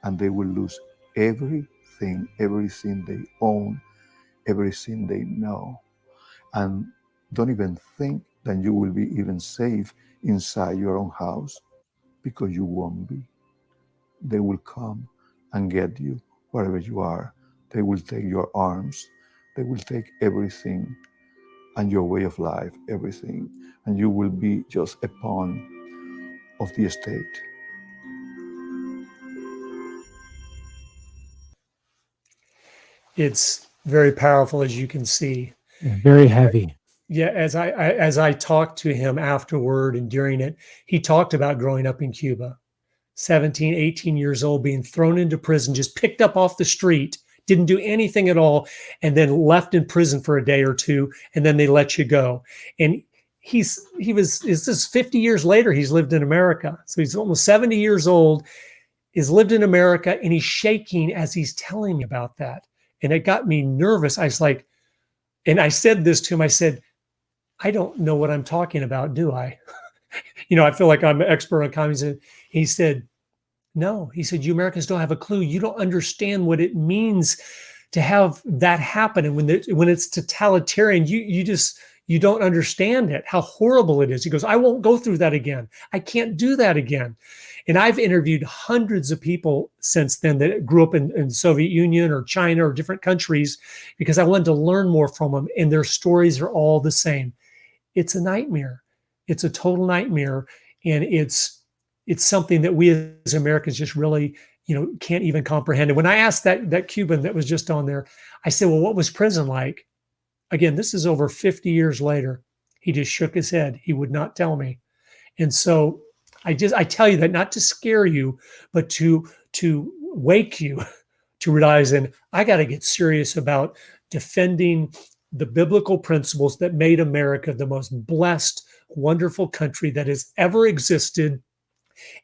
And they will lose everything they own, everything they know. And don't even think that you will be even safe inside your own house, because you won't be. They will come and get you wherever you are. They will take your arms. They will take everything, and your way of life, everything. And you will be just a pawn of the state. it's very powerful, as you can see. Yeah, very heavy. Yeah, as I talked to him afterward and during it, he talked about growing up in Cuba, 17, 18 years old, being thrown into prison, just picked up off the street, didn't do anything at all, and then left in prison for a day or two, and then they let you go. And this is 50 years later, he's lived in America. So he's almost 70 years old, has lived in America, and he's shaking as he's telling me about that. And it got me nervous. I was like, and I said this to him, I said, I don't know what I'm talking about, do I? I feel like I'm an expert on communism. He said, no. He said, you Americans don't have a clue. You don't understand what it means to have that happen. And when it's totalitarian, you don't understand it, how horrible it is. He goes, I won't go through that again. I can't do that again. And I've interviewed hundreds of people since then that grew up in Soviet Union or China or different countries, because I wanted to learn more from them. And their stories are all the same. It's a nightmare. It's a total nightmare. And it's something that we as Americans just really, can't even comprehend. And when I asked that Cuban that was just on there, I said, well, what was prison like? Again, this is over 50 years later. He just shook his head. He would not tell me. And so I tell you that not to scare you, but to wake you to realize, and I got to get serious about defending the biblical principles that made America the most blessed, wonderful country that has ever existed.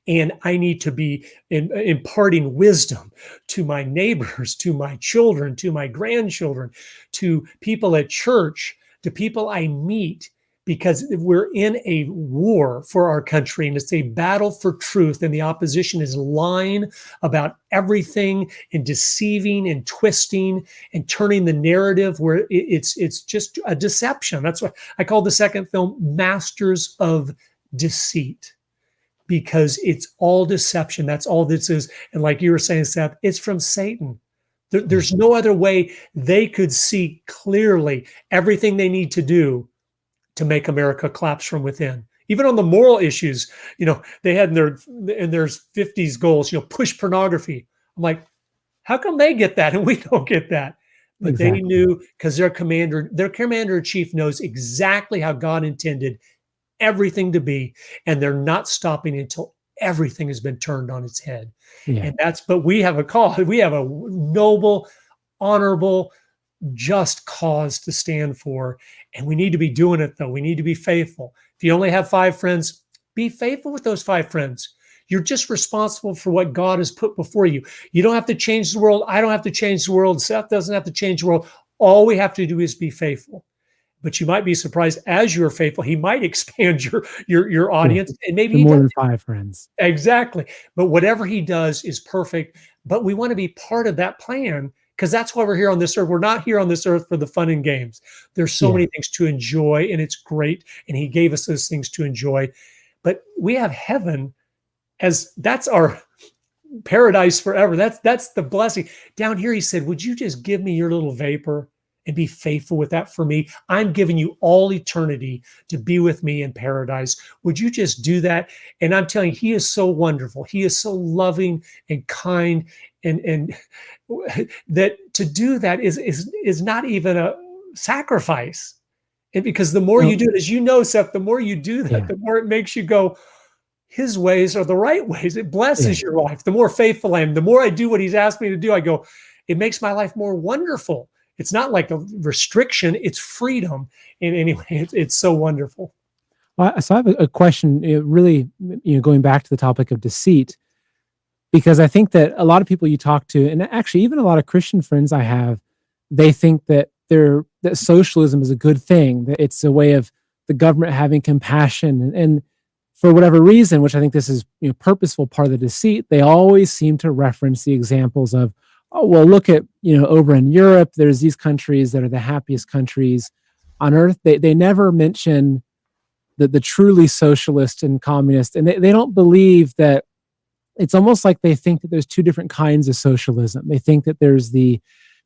And I need to be imparting wisdom to my neighbors, to my children, to my grandchildren, to people at church, to people I meet, because we're in a war for our country and it's a battle for truth, and the opposition is lying about everything and deceiving and twisting and turning the narrative where it's just a deception. That's what I call the second film Masters of Deceit, because it's all deception. That's all this is. And like you were saying, Seth, it's from Satan. There's no other way they could see clearly everything they need to do to make America collapse from within. Even on the moral issues, they had in their 50s goals, push pornography. I'm like, how come they get that and we don't get that? But Exactly. they knew, because their commander in chief knows exactly how God intended everything to be, and they're not stopping until everything has been turned on its head. Yeah. And but we have a call. We have a noble, honorable, just cause to stand for. And we need to be doing it, though. We need to be faithful. If you only have 5 friends, be faithful with those 5 friends. You're just responsible for what God has put before you. You don't have to change the world. I don't have to change the world. Seth doesn't have to change the world. All we have to do is be faithful. But you might be surprised, as you're faithful, he might expand your audience, and maybe he more does. than 5 friends. Exactly. But whatever he does is perfect. But we want to be part of that plan, because that's why we're here on this earth. We're not here on this earth for the fun and games. There's so many things to enjoy, and it's great. And he gave us those things to enjoy. But we have heaven that's our paradise forever. That's the blessing. Down here, he said, would you just give me your little vapor and be faithful with that for me? I'm giving you all eternity to be with me in paradise. Would you just do that? And I'm telling you, he is so wonderful. He is so loving and kind, and that to do that is not even a sacrifice. And because the more you do it, as you know, Seth, the more you do that, the more it makes you go, his ways are the right ways. It blesses your life. The more faithful I am, the more I do what he's asked me to do, I go, it makes my life more wonderful. It's not like a restriction, it's freedom. And anyway, it's so wonderful. Well, so I have a question, really, going back to the topic of deceit, because I think that a lot of people you talk to, and actually even a lot of Christian friends I have, they think that that socialism is a good thing, that it's a way of the government having compassion. And for whatever reason, which I think this is purposeful part of the deceit, they always seem to reference the examples of, oh, well, look at, over in Europe, there's these countries that are the happiest countries on earth. They never mention the truly socialist and communist, and they don't believe that. It's almost like they think that there's 2 different kinds of socialism. They think that there's the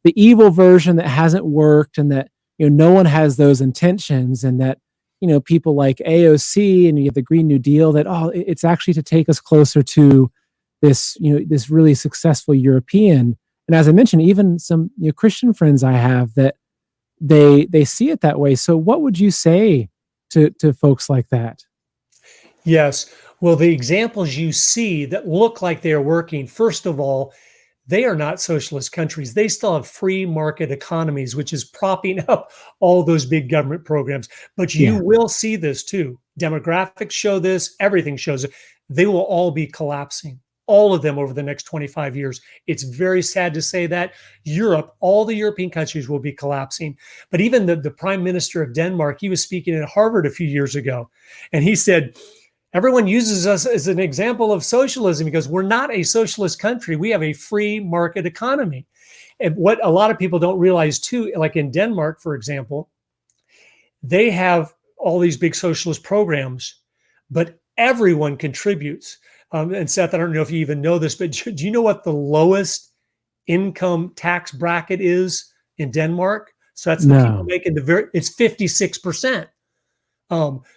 evil version that hasn't worked, and that no one has those intentions, and that people like AOC and you have the Green New Deal, that it's actually to take us closer to this this really successful European. And as I mentioned, even some Christian friends I have, that they see it that way. So what would you say to folks like that? Yes. Well, the examples you see that look like they are working, first of all, they are not socialist countries. They still have free market economies, which is propping up all those big government programs. But you will see this too. Demographics show this. Everything shows it. They will all be collapsing, all of them, over the next 25 years. It's very sad to say that. Europe, all the European countries will be collapsing. But even the Prime Minister of Denmark, he was speaking at Harvard a few years ago, and he said, everyone uses us as an example of socialism because we're not a socialist country. We have a free market economy. And what a lot of people don't realize too, like in Denmark, for example, they have all these big socialist programs, but everyone contributes. And Seth, I don't know if you even know this, but do you know what the lowest income tax bracket is in Denmark? So that's the people making it's 56%.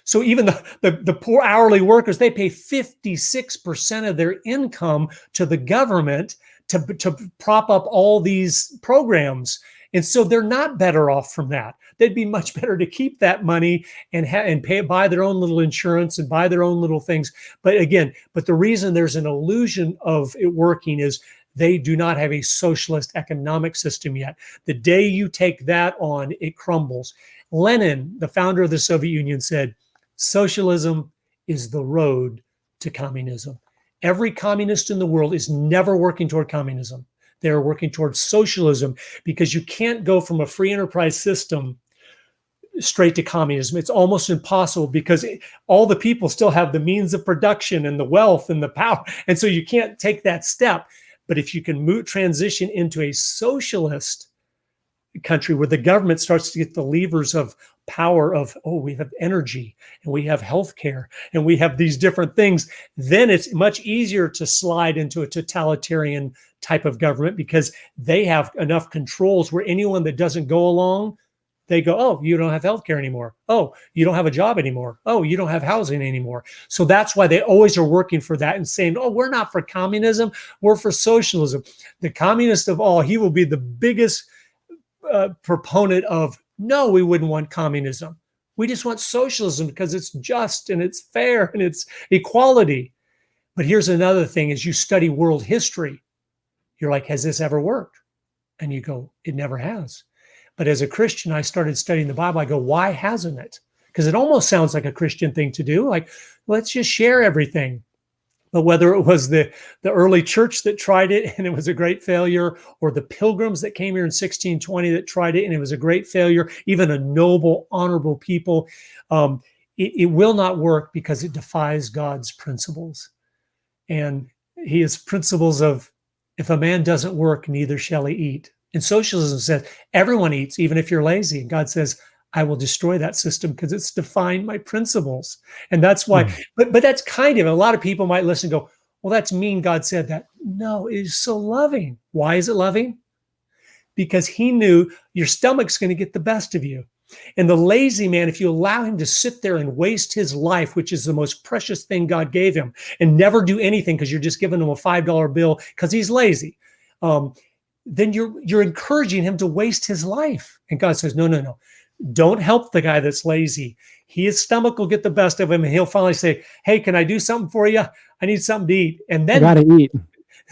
So even the poor hourly workers, they pay 56% of their income to the government to prop up all these programs. And so they're not better off from that. They'd be much better to keep that money and buy their own little insurance and buy their own little things. But the reason there's an illusion of it working is they do not have a socialist economic system yet. The day you take that on, it crumbles. Lenin, the founder of the Soviet Union, said, socialism is the road to communism. Every communist in the world is never working toward communism. They're working towards socialism, because you can't go from a free enterprise system straight to communism. It's almost impossible because all the people still have the means of production and the wealth and the power. And so you can't take that step. But if you can transition into a socialist country where the government starts to get the levers of power of, oh, we have energy and we have healthcare and we have these different things, then it's much easier to slide into a totalitarian type of government because they have enough controls where anyone that doesn't go along, they go, oh, you don't have healthcare anymore. Oh, you don't have a job anymore. Oh, you don't have housing anymore. So that's why they always are working for that and saying, oh, we're not for communism, we're for socialism. The communist of all, he will be the biggest proponent of, no, we wouldn't want communism. We just want socialism because it's just and it's fair and it's equality. But here's another thing: as you study world history, you're like, has this ever worked? And you go, it never has. But as a Christian, I started studying the Bible. I go, why hasn't it? Because it almost sounds like a Christian thing to do. Like, let's just share everything. But whether it was the early church that tried it and it was a great failure, or the pilgrims that came here in 1620 that tried it and it was a great failure, even a noble, honorable people, it will not work because it defies God's principles. And he has principles of, if a man doesn't work, neither shall he eat. And socialism says everyone eats, even if you're lazy. And God says, I will destroy that system because it's defying my principles. And that's why, but that's kind of, a lot of people might listen and go, well, that's mean God said that. No, it is so loving. Why is it loving? Because he knew your stomach's going to get the best of you. And the lazy man, if you allow him to sit there and waste his life, which is the most precious thing God gave him, and never do anything because you're just giving him a $5 bill because he's lazy, then you're encouraging him to waste his life. And God says, no, no, no. Don't help the guy that's lazy. His stomach will get the best of him, and he'll finally say, hey, can I do something for you? I need something to eat. And then, you gotta eat.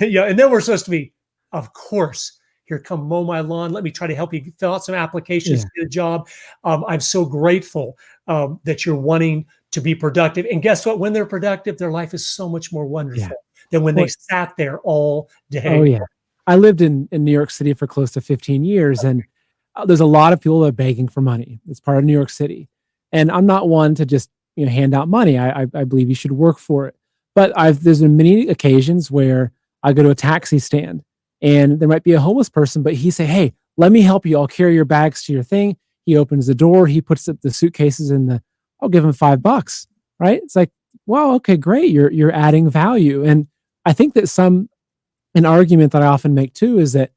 yeah, and then we're supposed to be, of course, here, come mow my lawn. Let me try to help you fill out some applications, get a job. I'm so grateful that you're wanting to be productive. And guess what? When they're productive, their life is so much more wonderful than when they sat there all day. Oh, yeah. I lived in New York City for close to 15 years, and there's a lot of people that are begging for money. It's part of New York City. And I'm not one to just hand out money. I believe you should work for it. But there's been many occasions where I go to a taxi stand and there might be a homeless person, but he say, hey, let me help you. I'll carry your bags to your thing. He opens the door. He puts the suitcases in I'll give him $5, right? It's like, wow, okay, great. You're adding value. And I think that an argument that I often make too is that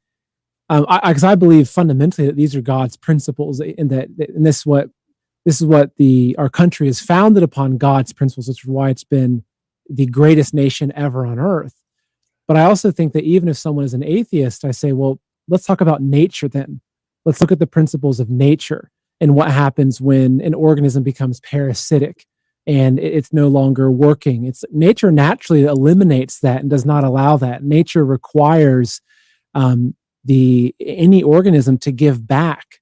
because I believe fundamentally that these are God's principles, and this is what our country is founded upon, God's principles, which is why it's been the greatest nation ever on earth. But I also think that even if someone is an atheist, I say, well, let's talk about nature then. Let's look at the principles of nature and what happens when an organism becomes parasitic and it's no longer working. Nature naturally eliminates that and does not allow that. Nature requires any organism to give back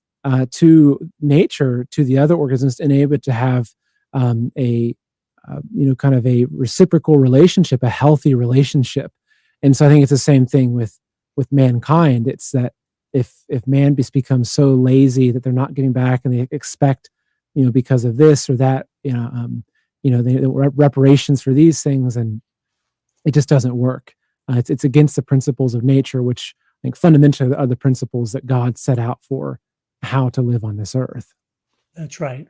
to nature, to the other organisms, and able to have kind of a reciprocal relationship, a healthy relationship. And so I think it's the same thing with mankind. It's that if man becomes so lazy that they're not giving back, and they expect, because of this or that, the reparations for these things, and it just doesn't work. It's against the principles of nature, which I think fundamentally are the principles that God set out for how to live on this earth. That's right.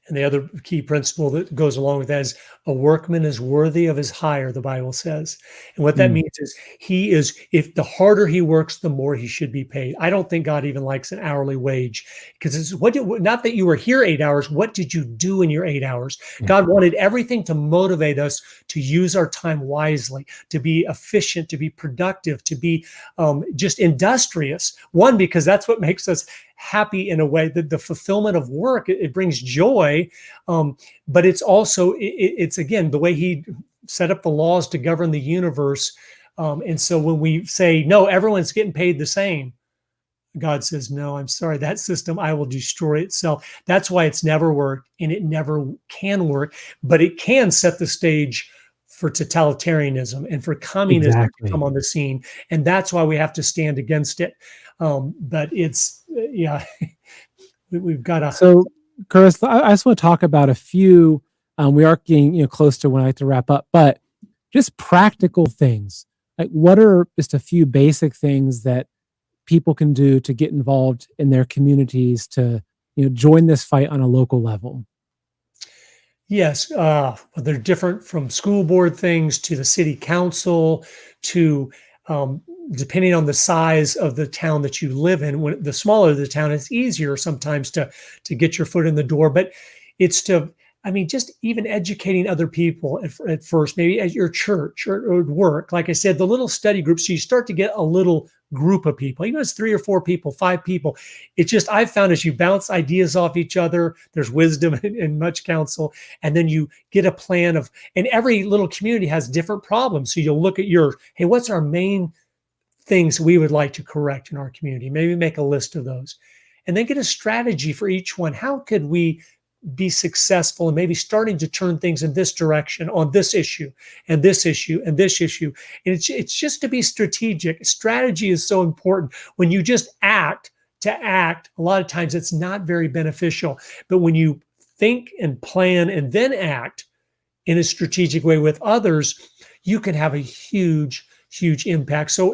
And the other key principle that goes along with that is a workman is worthy of his hire, the Bible says. And what that means is if the harder he works, the more he should be paid. I don't think God even likes an hourly wage, because it's not that you were here 8 hours. What did you do in your 8 hours? God wanted everything to motivate us to use our time wisely, to be efficient, to be productive, to be just industrious. One, because that's what makes us happy in a way, that the fulfillment of work, it brings joy. But it's also, it's again, the way he set up the laws to govern the universe. And so when we say, no, everyone's getting paid the same, God says, no, I'm sorry, that system, I will destroy itself. That's why it's never worked, and it never can work, but it can set the stage for totalitarianism and for communism to come on the scene. And that's why we have to stand against it. But it's, we've got to. So Curtis, I just want to talk about a few. We are getting close to when I like to wrap up, but just practical things. Like, what are just a few basic things that people can do to get involved in their communities to join this fight on a local level? Yes, well, they're different from school board things to the city council to um, depending on the size of the town that you live in. When the smaller the town, it's easier sometimes to get your foot in the door. But it's to, I mean, just even educating other people at first, maybe at your church or at work. Like I said, the little study groups, so you start to get a little group of people. Even if it's 3 or 4 people, 5 people. It's just I've found as you bounce ideas off each other, there's wisdom and much counsel, and then you get a plan of. And every little community has different problems. So you'll look at your, hey, what's our main things we would like to correct in our community? Maybe make a list of those, and then get a strategy for each one. How could we be successful and maybe starting to turn things in this direction on this issue and this issue and this issue? And it's just to be strategic. Strategy is so important. When you just act to act, a lot of times it's not very beneficial. But when you think and plan and then act in a strategic way with others, you can have a huge impact. So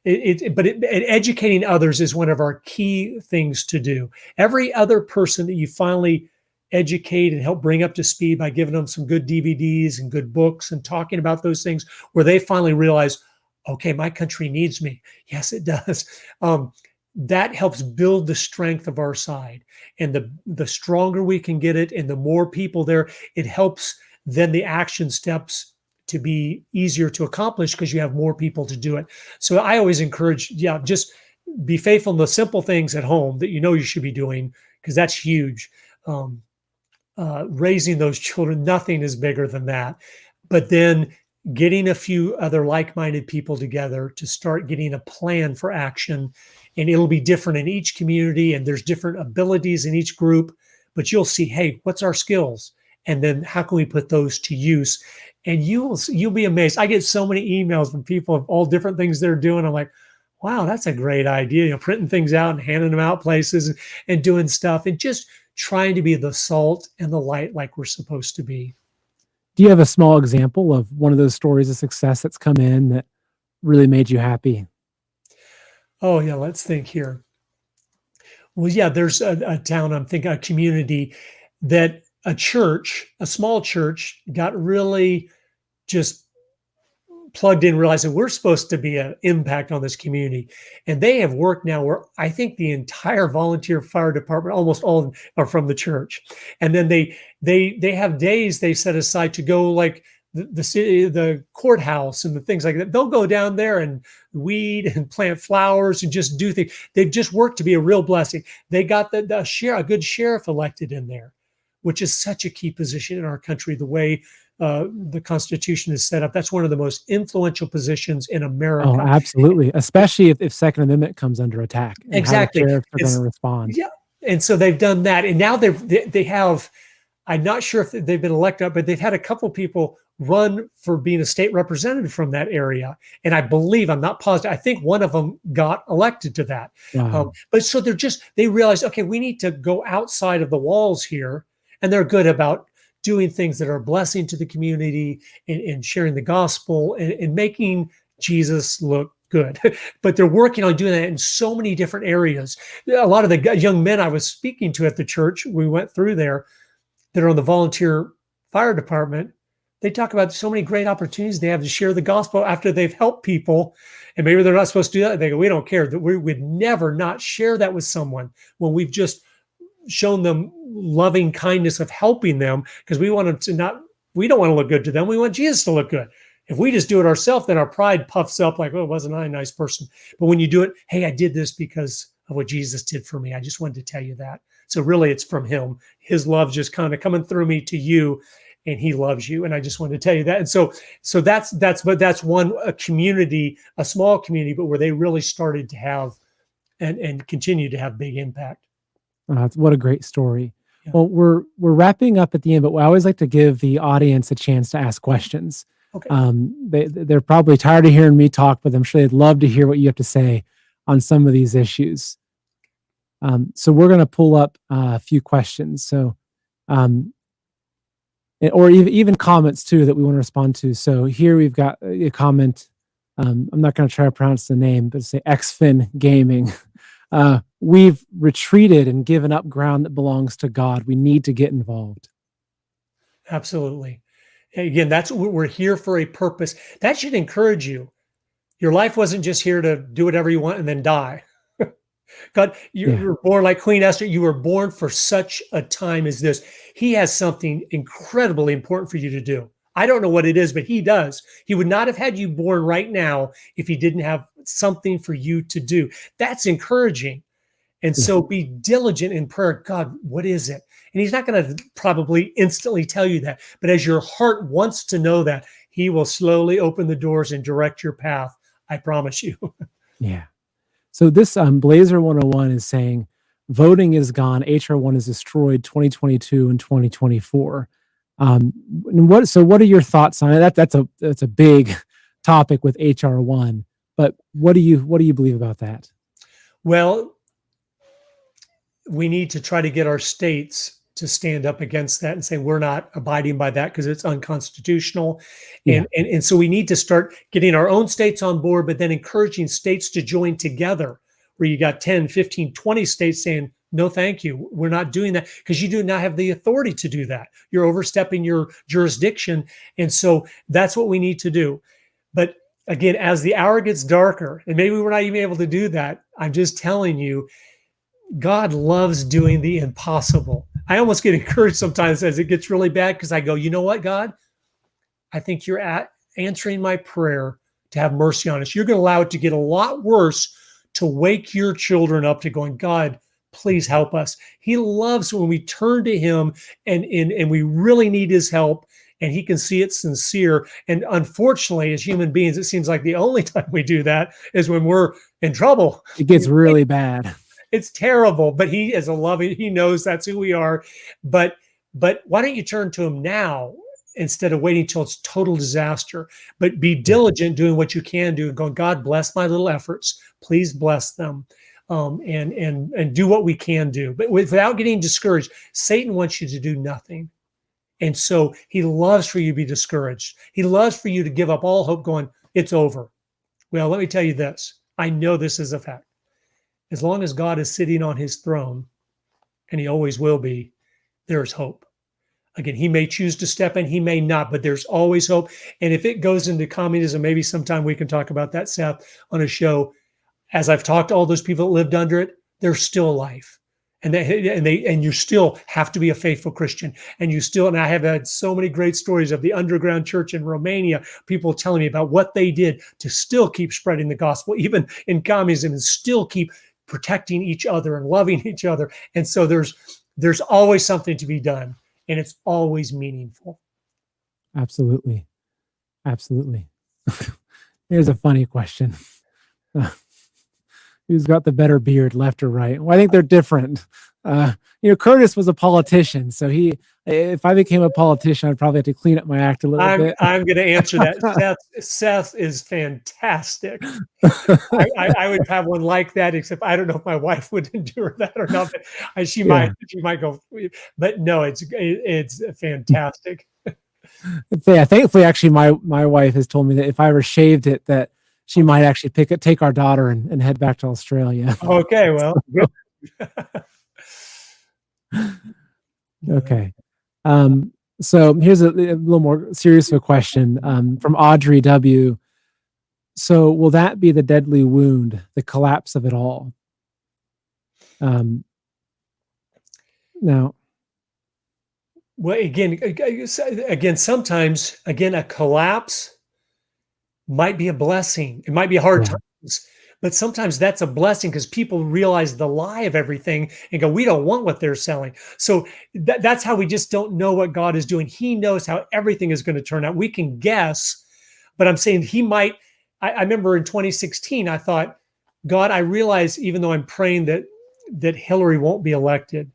educating others is one of our key things to do. Every other person that you finally educate and help bring up to speed by giving them some good DVDs and good books and talking about those things where they finally realize, okay, my country needs me. Yes, it does. That helps build the strength of our side. And the stronger we can get it and the more people there, it helps then the action steps to be easier to accomplish because you have more people to do it. So I always encourage, just be faithful in the simple things at home that you should be doing, because that's huge. Raising those children, nothing is bigger than that. But then getting a few other like-minded people together to start getting a plan for action. And it'll be different in each community, and there's different abilities in each group, but you'll see, hey, what's our skills? And then how can we put those to use? And you'll be amazed. I get so many emails from people of all different things they're doing. I'm like, wow, that's a great idea. Printing things out and handing them out places and doing stuff and just trying to be the salt and the light like we're supposed to be. Do you have a small example of one of those stories of success that's come in that really made you happy? Oh yeah, let's think here. Well, yeah, there's a town, I'm thinking a community that a church, a small church, got really just plugged in, realizing we're supposed to be an impact on this community. And they have worked now where I think the entire volunteer fire department, almost all of them, are from the church. And then they have days they set aside to go, like the city, the courthouse and the things like that. They'll go down there and weed and plant flowers and just do things. They've just worked to be a real blessing. They got a good sheriff elected in there, which is such a key position in our country, the way the Constitution is set up. That's one of the most influential positions in America. Oh, absolutely. Especially if Second Amendment comes under attack. And Exactly. How the sheriffs are going to respond. Yeah. And so they've done that. And now they have, I'm not sure if they've been elected, but they've had a couple people run for being a state representative from that area. And I believe, I'm not positive, I think one of them got elected to that. Wow. But so they realized, okay, we need to go outside of the walls here. And they're good about doing things that are a blessing to the community and sharing the gospel and making Jesus look good. But they're working on doing that in so many different areas. A lot of the young men I was speaking to at the church, we went through there, that are on the volunteer fire department, they talk about so many great opportunities they have to share the gospel after they've helped people. And maybe they're not supposed to do that. They go, we don't care. That we would never not share that with someone when we've just shown them loving kindness of helping them, because we want them to we don't want to look good to them. We want Jesus to look good. If we just do it ourselves, then our pride puffs up like, oh, wasn't I a nice person? But when you do it, hey, I did this because of what Jesus did for me. I just wanted to tell you that. So really it's from him. His love just kind of coming through me to you, and he loves you. And I just wanted to tell you that. And so that's one, a community, a small community, but where they really started to have and continue to have big impact. What a great story. Yeah. Well, we're wrapping up at the end, but I always like to give the audience a chance to ask questions. Okay. They're probably tired of hearing me talk, but I'm sure they'd love to hear what you have to say on some of these issues. So we're going to pull up a few questions. So, or even comments too that we want to respond to. So here we've got a comment. I'm not going to try to pronounce the name, but say XFin Gaming. We've retreated and given up ground that belongs to God. We need to get involved. Absolutely. Again, that's what we're here for, a purpose. That should encourage you. Your life wasn't just here to do whatever you want and then die. God, you were born like Queen Esther. You were born for such a time as this. He has something incredibly important for you to do. I don't know what it is, but he does. He would not have had you born right now if he didn't have something for you to do. That's encouraging. And so be diligent in prayer. God, what is it? And he's not going to probably instantly tell you that. But as your heart wants to know that, he will slowly open the doors and direct your path. I promise you. Yeah. So this Blazer 101 is saying voting is gone. HR1 is destroyed 2022 and 2024. What are your thoughts on it? That's a big topic with HR1. But what do you believe about that? Well, we need to try to get our states to stand up against that and say we're not abiding by that because it's unconstitutional. And so we need to start getting our own states on board, but then encouraging states to join together, where you got 10, 15, 20 states saying, no, thank you. We're not doing that because you do not have the authority to do that. You're overstepping your jurisdiction. And so that's what we need to do. But again, as the hour gets darker, and maybe we're not even able to do that, I'm just telling you, God loves doing the impossible. I almost get encouraged sometimes as it gets really bad because I go, you know what, God? I think you're answering my prayer to have mercy on us. You're going to allow it to get a lot worse to wake your children up to going, God, please help us. He loves when we turn to him and we really need his help, and he can see it's sincere. And unfortunately, as human beings, it seems like the only time we do that is when we're in trouble. It gets really bad. It's terrible, but he is a loving, he knows that's who we are. But why don't you turn to him now instead of waiting till it's total disaster? But be diligent doing what you can do and going, God, bless my little efforts. Please bless them. And do what we can do. But without getting discouraged, Satan wants you to do nothing. And so he loves for you to be discouraged. He loves for you to give up all hope going, it's over. Well, let me tell you this. I know this is a fact. As long as God is sitting on his throne, and he always will be, there's hope. Again, he may choose to step in, he may not, but there's always hope. And if it goes into communism, maybe sometime we can talk about that, Seth, on a show. As I've talked to all those people that lived under it, they're still alive. And you still have to be a faithful Christian. And I have had so many great stories of the underground church in Romania, people telling me about what they did to still keep spreading the gospel, even in communism, and still keep protecting each other and loving each other. And so there's always something to be done, and it's always meaningful. Absolutely. Absolutely. Here's a funny question. Who's got the better beard, left or right? Well, I think they're different. Curtis was a politician, so if I became a politician, I'd probably have to clean up my act a little bit. I'm going to answer that. Seth is fantastic. I would have one like that, except I don't know if my wife would endure that or not. But she might go. But no, it's fantastic. Yeah, thankfully, actually, my wife has told me that if I ever shaved it, that she might actually take our daughter and head back to Australia. Okay, well, good. Okay. So here's a little more serious of a question from Audrey W. So will that be the deadly wound, the collapse of it all? Now. Well, again, sometimes, a collapse might be a blessing. It might be hard times, but sometimes that's a blessing because people realize the lie of everything and go, we don't want what they're selling. So that's how we just don't know what God is doing. He knows how everything is going to turn out. We can guess, but I'm saying he might. I remember in 2016, I thought, God, I realize even though I'm praying that Hillary won't be elected,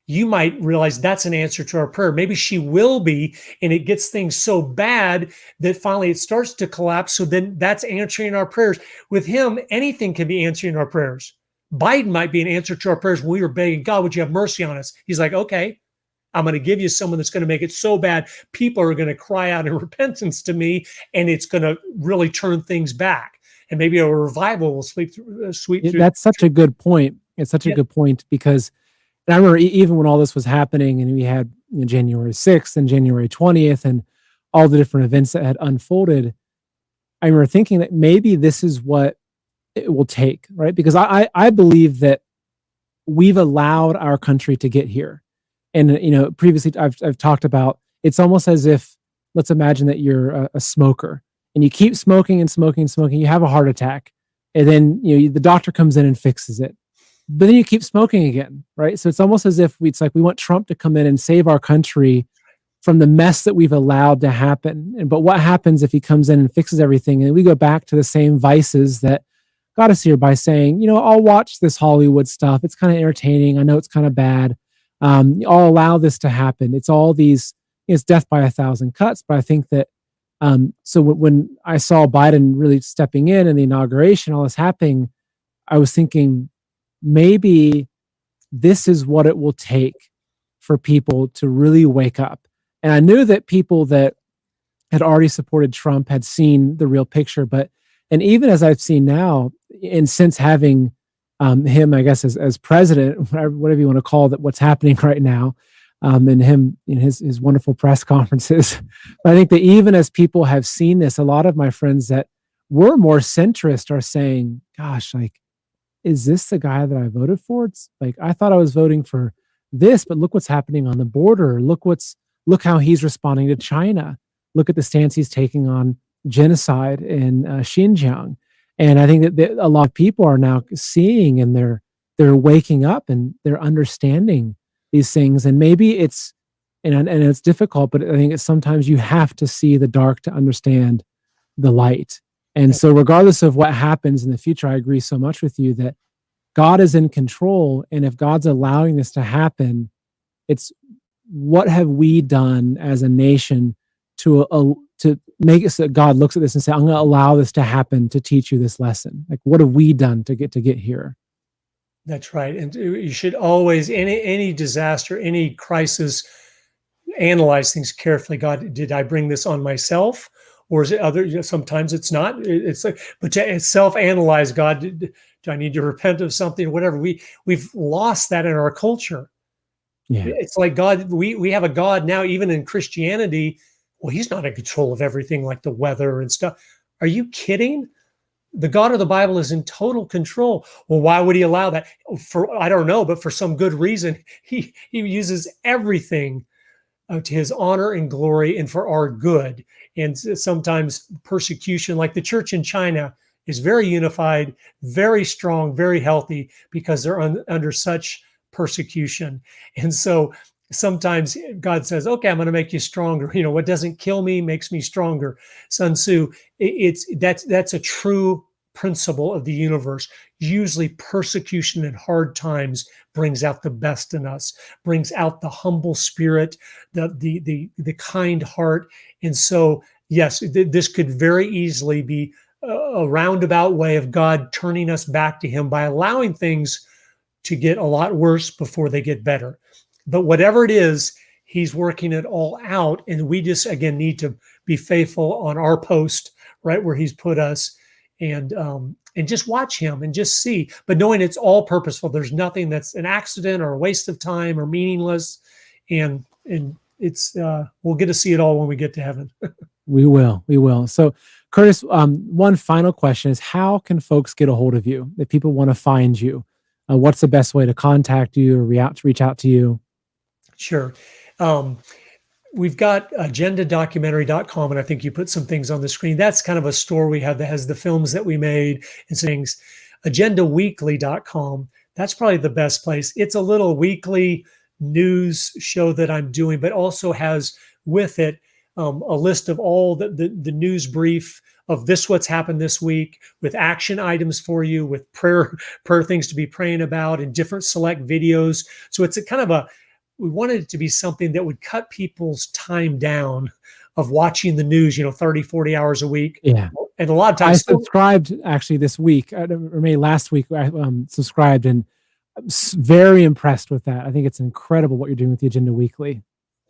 you might realize that's an answer to our prayer. Maybe she will be, and it gets things so bad that finally it starts to collapse. So then that's answering our prayers. With him, anything can be answering our prayers. Biden might be an answer to our prayers when we were begging, God, would you have mercy on us? He's like, okay, I'm going to give you someone that's going to make it so bad, people are going to cry out in repentance to me, and it's going to really turn things back. And maybe a revival will sweep through. That's such a good point. It's such a good point, because and I remember even when all this was happening and we had January 6th and January 20th and all the different events that had unfolded, I remember thinking that maybe this is what it will take, right? Because I believe that we've allowed our country to get here. And, previously I've talked about, it's almost as if, let's imagine that you're a smoker and you keep smoking and smoking and smoking, you have a heart attack, and then, the doctor comes in and fixes it. But then you keep smoking again, right? So it's almost as if it's like we want Trump to come in and save our country from the mess that we've allowed to happen. But what happens if he comes in and fixes everything, and we go back to the same vices that got us here by saying, I'll watch this Hollywood stuff. It's kind of entertaining. I know it's kind of bad. I'll allow this to happen. It's all these, it's death by 1,000 cuts. But I think that, so when I saw Biden really stepping in and the inauguration, all this happening, I was thinking, maybe this is what it will take for people to really wake up. And I knew that people that had already supported Trump had seen the real picture, and even as I've seen now, and since having him, I guess, as president, whatever you want to call that, what's happening right now, and him in his wonderful press conferences, I think that even as people have seen this, a lot of my friends that were more centrist are saying, gosh, like, is this the guy that I voted for? It's like, I thought I was voting for this, but look what's happening on the border. Look how he's responding to China. Look at the stance he's taking on genocide in Xinjiang. And I think that a lot of people are now seeing, and they're waking up and they're understanding these things. And maybe it's, and it's difficult, but I think it's sometimes you have to see the dark to understand the light. And so regardless of what happens in the future, I agree so much with you that God is in control. And if God's allowing this to happen, it's what have we done as a nation to make it so that God looks at this and say, I'm going to allow this to happen to teach you this lesson. Like, what have we done to get here? That's right. And you should always, any disaster, any crisis, analyze things carefully. God, did I bring this on myself? Or is it other? Sometimes it's not. It's like, but to self-analyze, God, do I need to repent of something or whatever? We've lost that in our culture. Yeah. It's like God, we have a God now, even in Christianity. Well, he's not in control of everything like the weather and stuff. Are you kidding? The God of the Bible is in total control. Well, why would he allow that? I don't know, but for some good reason, he uses everything to his honor and glory and for our good. And sometimes persecution, like the church in China, is very unified, very strong, very healthy, because they're under such persecution. And so sometimes God says, okay, I'm going to make you stronger. What doesn't kill me makes me stronger. Sun Tzu, that's a true principle of the universe. Usually persecution and hard times brings out the best in us, brings out the humble spirit, the kind heart. And so, yes, this could very easily be a roundabout way of God turning us back to him by allowing things to get a lot worse before they get better. But whatever it is, he's working it all out. And we just, again, need to be faithful on our post, right where he's put us, and just watch him and just see, but knowing it's all purposeful. There's nothing that's an accident or a waste of time or meaningless. And it's, we'll get to see it all when we get to heaven. We will. So Curtis, one final question is, how can folks get a hold of you if people want to find you? What's the best way to contact you or reach out to you? Sure. We've got agendadocumentary.com, and I think you put some things on the screen. That's kind of a store we have that has the films that we made and things. Agendaweekly.com, that's probably the best place. It's a little weekly news show that I'm doing, but also has with it a list of all the news brief of what's happened this week, with action items for you, with prayer things to be praying about, and different select videos. So it's a kind of we wanted it to be something that would cut people's time down of watching the news, 30, 40 hours a week. Yeah. And a lot of I times, subscribed actually this week, or maybe last week. I subscribed, and I'm very impressed with that. I think it's incredible what you're doing with the Agenda Weekly.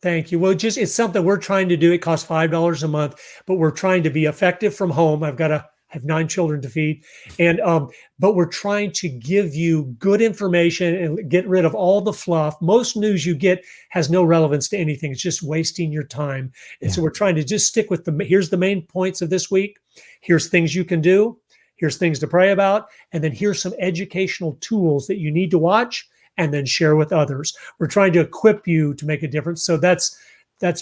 thank you. Well, just it's something we're trying to do. It costs $5 a month, but we're trying to be effective from home. I have 9 children to feed, and but we're trying to give you good information and get rid of all the fluff. Most news you get has no relevance to anything. It's just wasting your time. And so Yeah. we're trying to just stick with here's the main points of this week. Here's things you can do. Here's things to pray about, and then here's some educational tools that you need to watch and then share with others. We're trying to equip you to make a difference. So that's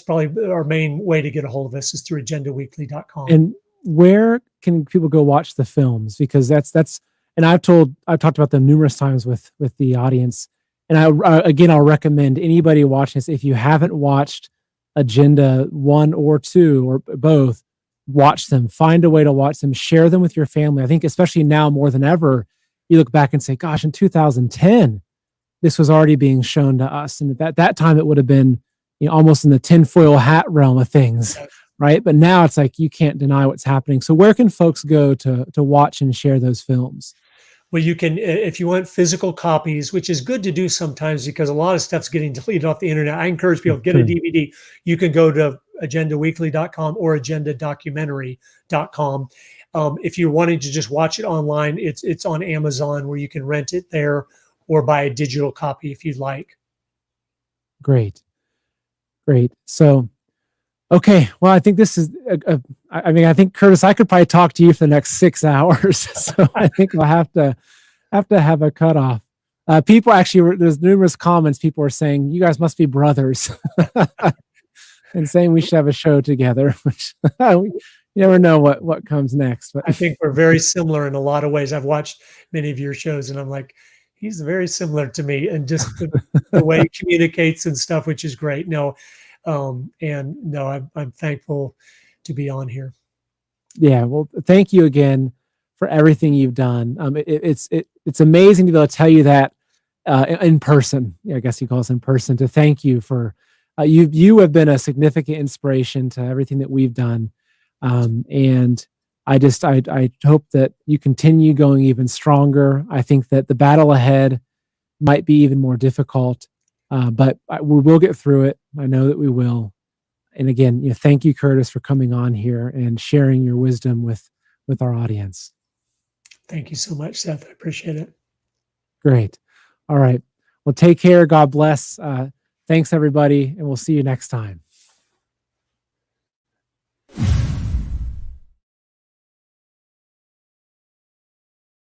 probably our main way to get a hold of us is through agendaweekly.com. And where can people go watch the films? Because that's and I've talked about them numerous times with the audience. And again, I'll recommend anybody watching this, if you haven't watched Agenda 1 or 2 or both, watch them. Find a way to watch them. Share them with your family. I think especially now more than ever, you look back and say, "Gosh, in 2010, this was already being shown to us." And at that time, it would have been, almost in the tinfoil hat realm of things, right? But now it's like you can't deny what's happening. So where can folks go to watch and share those films? Well, you can, if you want physical copies, which is good to do sometimes because a lot of stuff's getting deleted off the internet. I encourage people to get a DVD. You can go to agendaweekly.com or agendadocumentary.com. If you're wanting to just watch it online, it's on Amazon where you can rent it there or buy a digital copy if you'd like. Great. So, okay. Well, I think this is, I think, Curtis, I could probably talk to you for the next 6 hours. So I think I'll have to have a cutoff. People actually, there's numerous comments. People are saying, you guys must be brothers and saying we should have a show together, which you never know what comes next. But I think we're very similar in a lot of ways. I've watched many of your shows and I'm like, he's very similar to me, and just the way he communicates and stuff, which is great. I'm thankful to be on here. Yeah, well, thank you again for everything you've done. It's amazing to be able to tell you that in person. I guess you call us in person, to thank you for you have been a significant inspiration to everything that we've done, and I hope that you continue going even stronger. I think that the battle ahead might be even more difficult, but we will get through it. I know that we will. And again, thank you, Curtis, for coming on here and sharing your wisdom with our audience. Thank you so much, Seth. I appreciate it. Great. All right. Well, take care. God bless. Thanks, everybody, and we'll see you next time.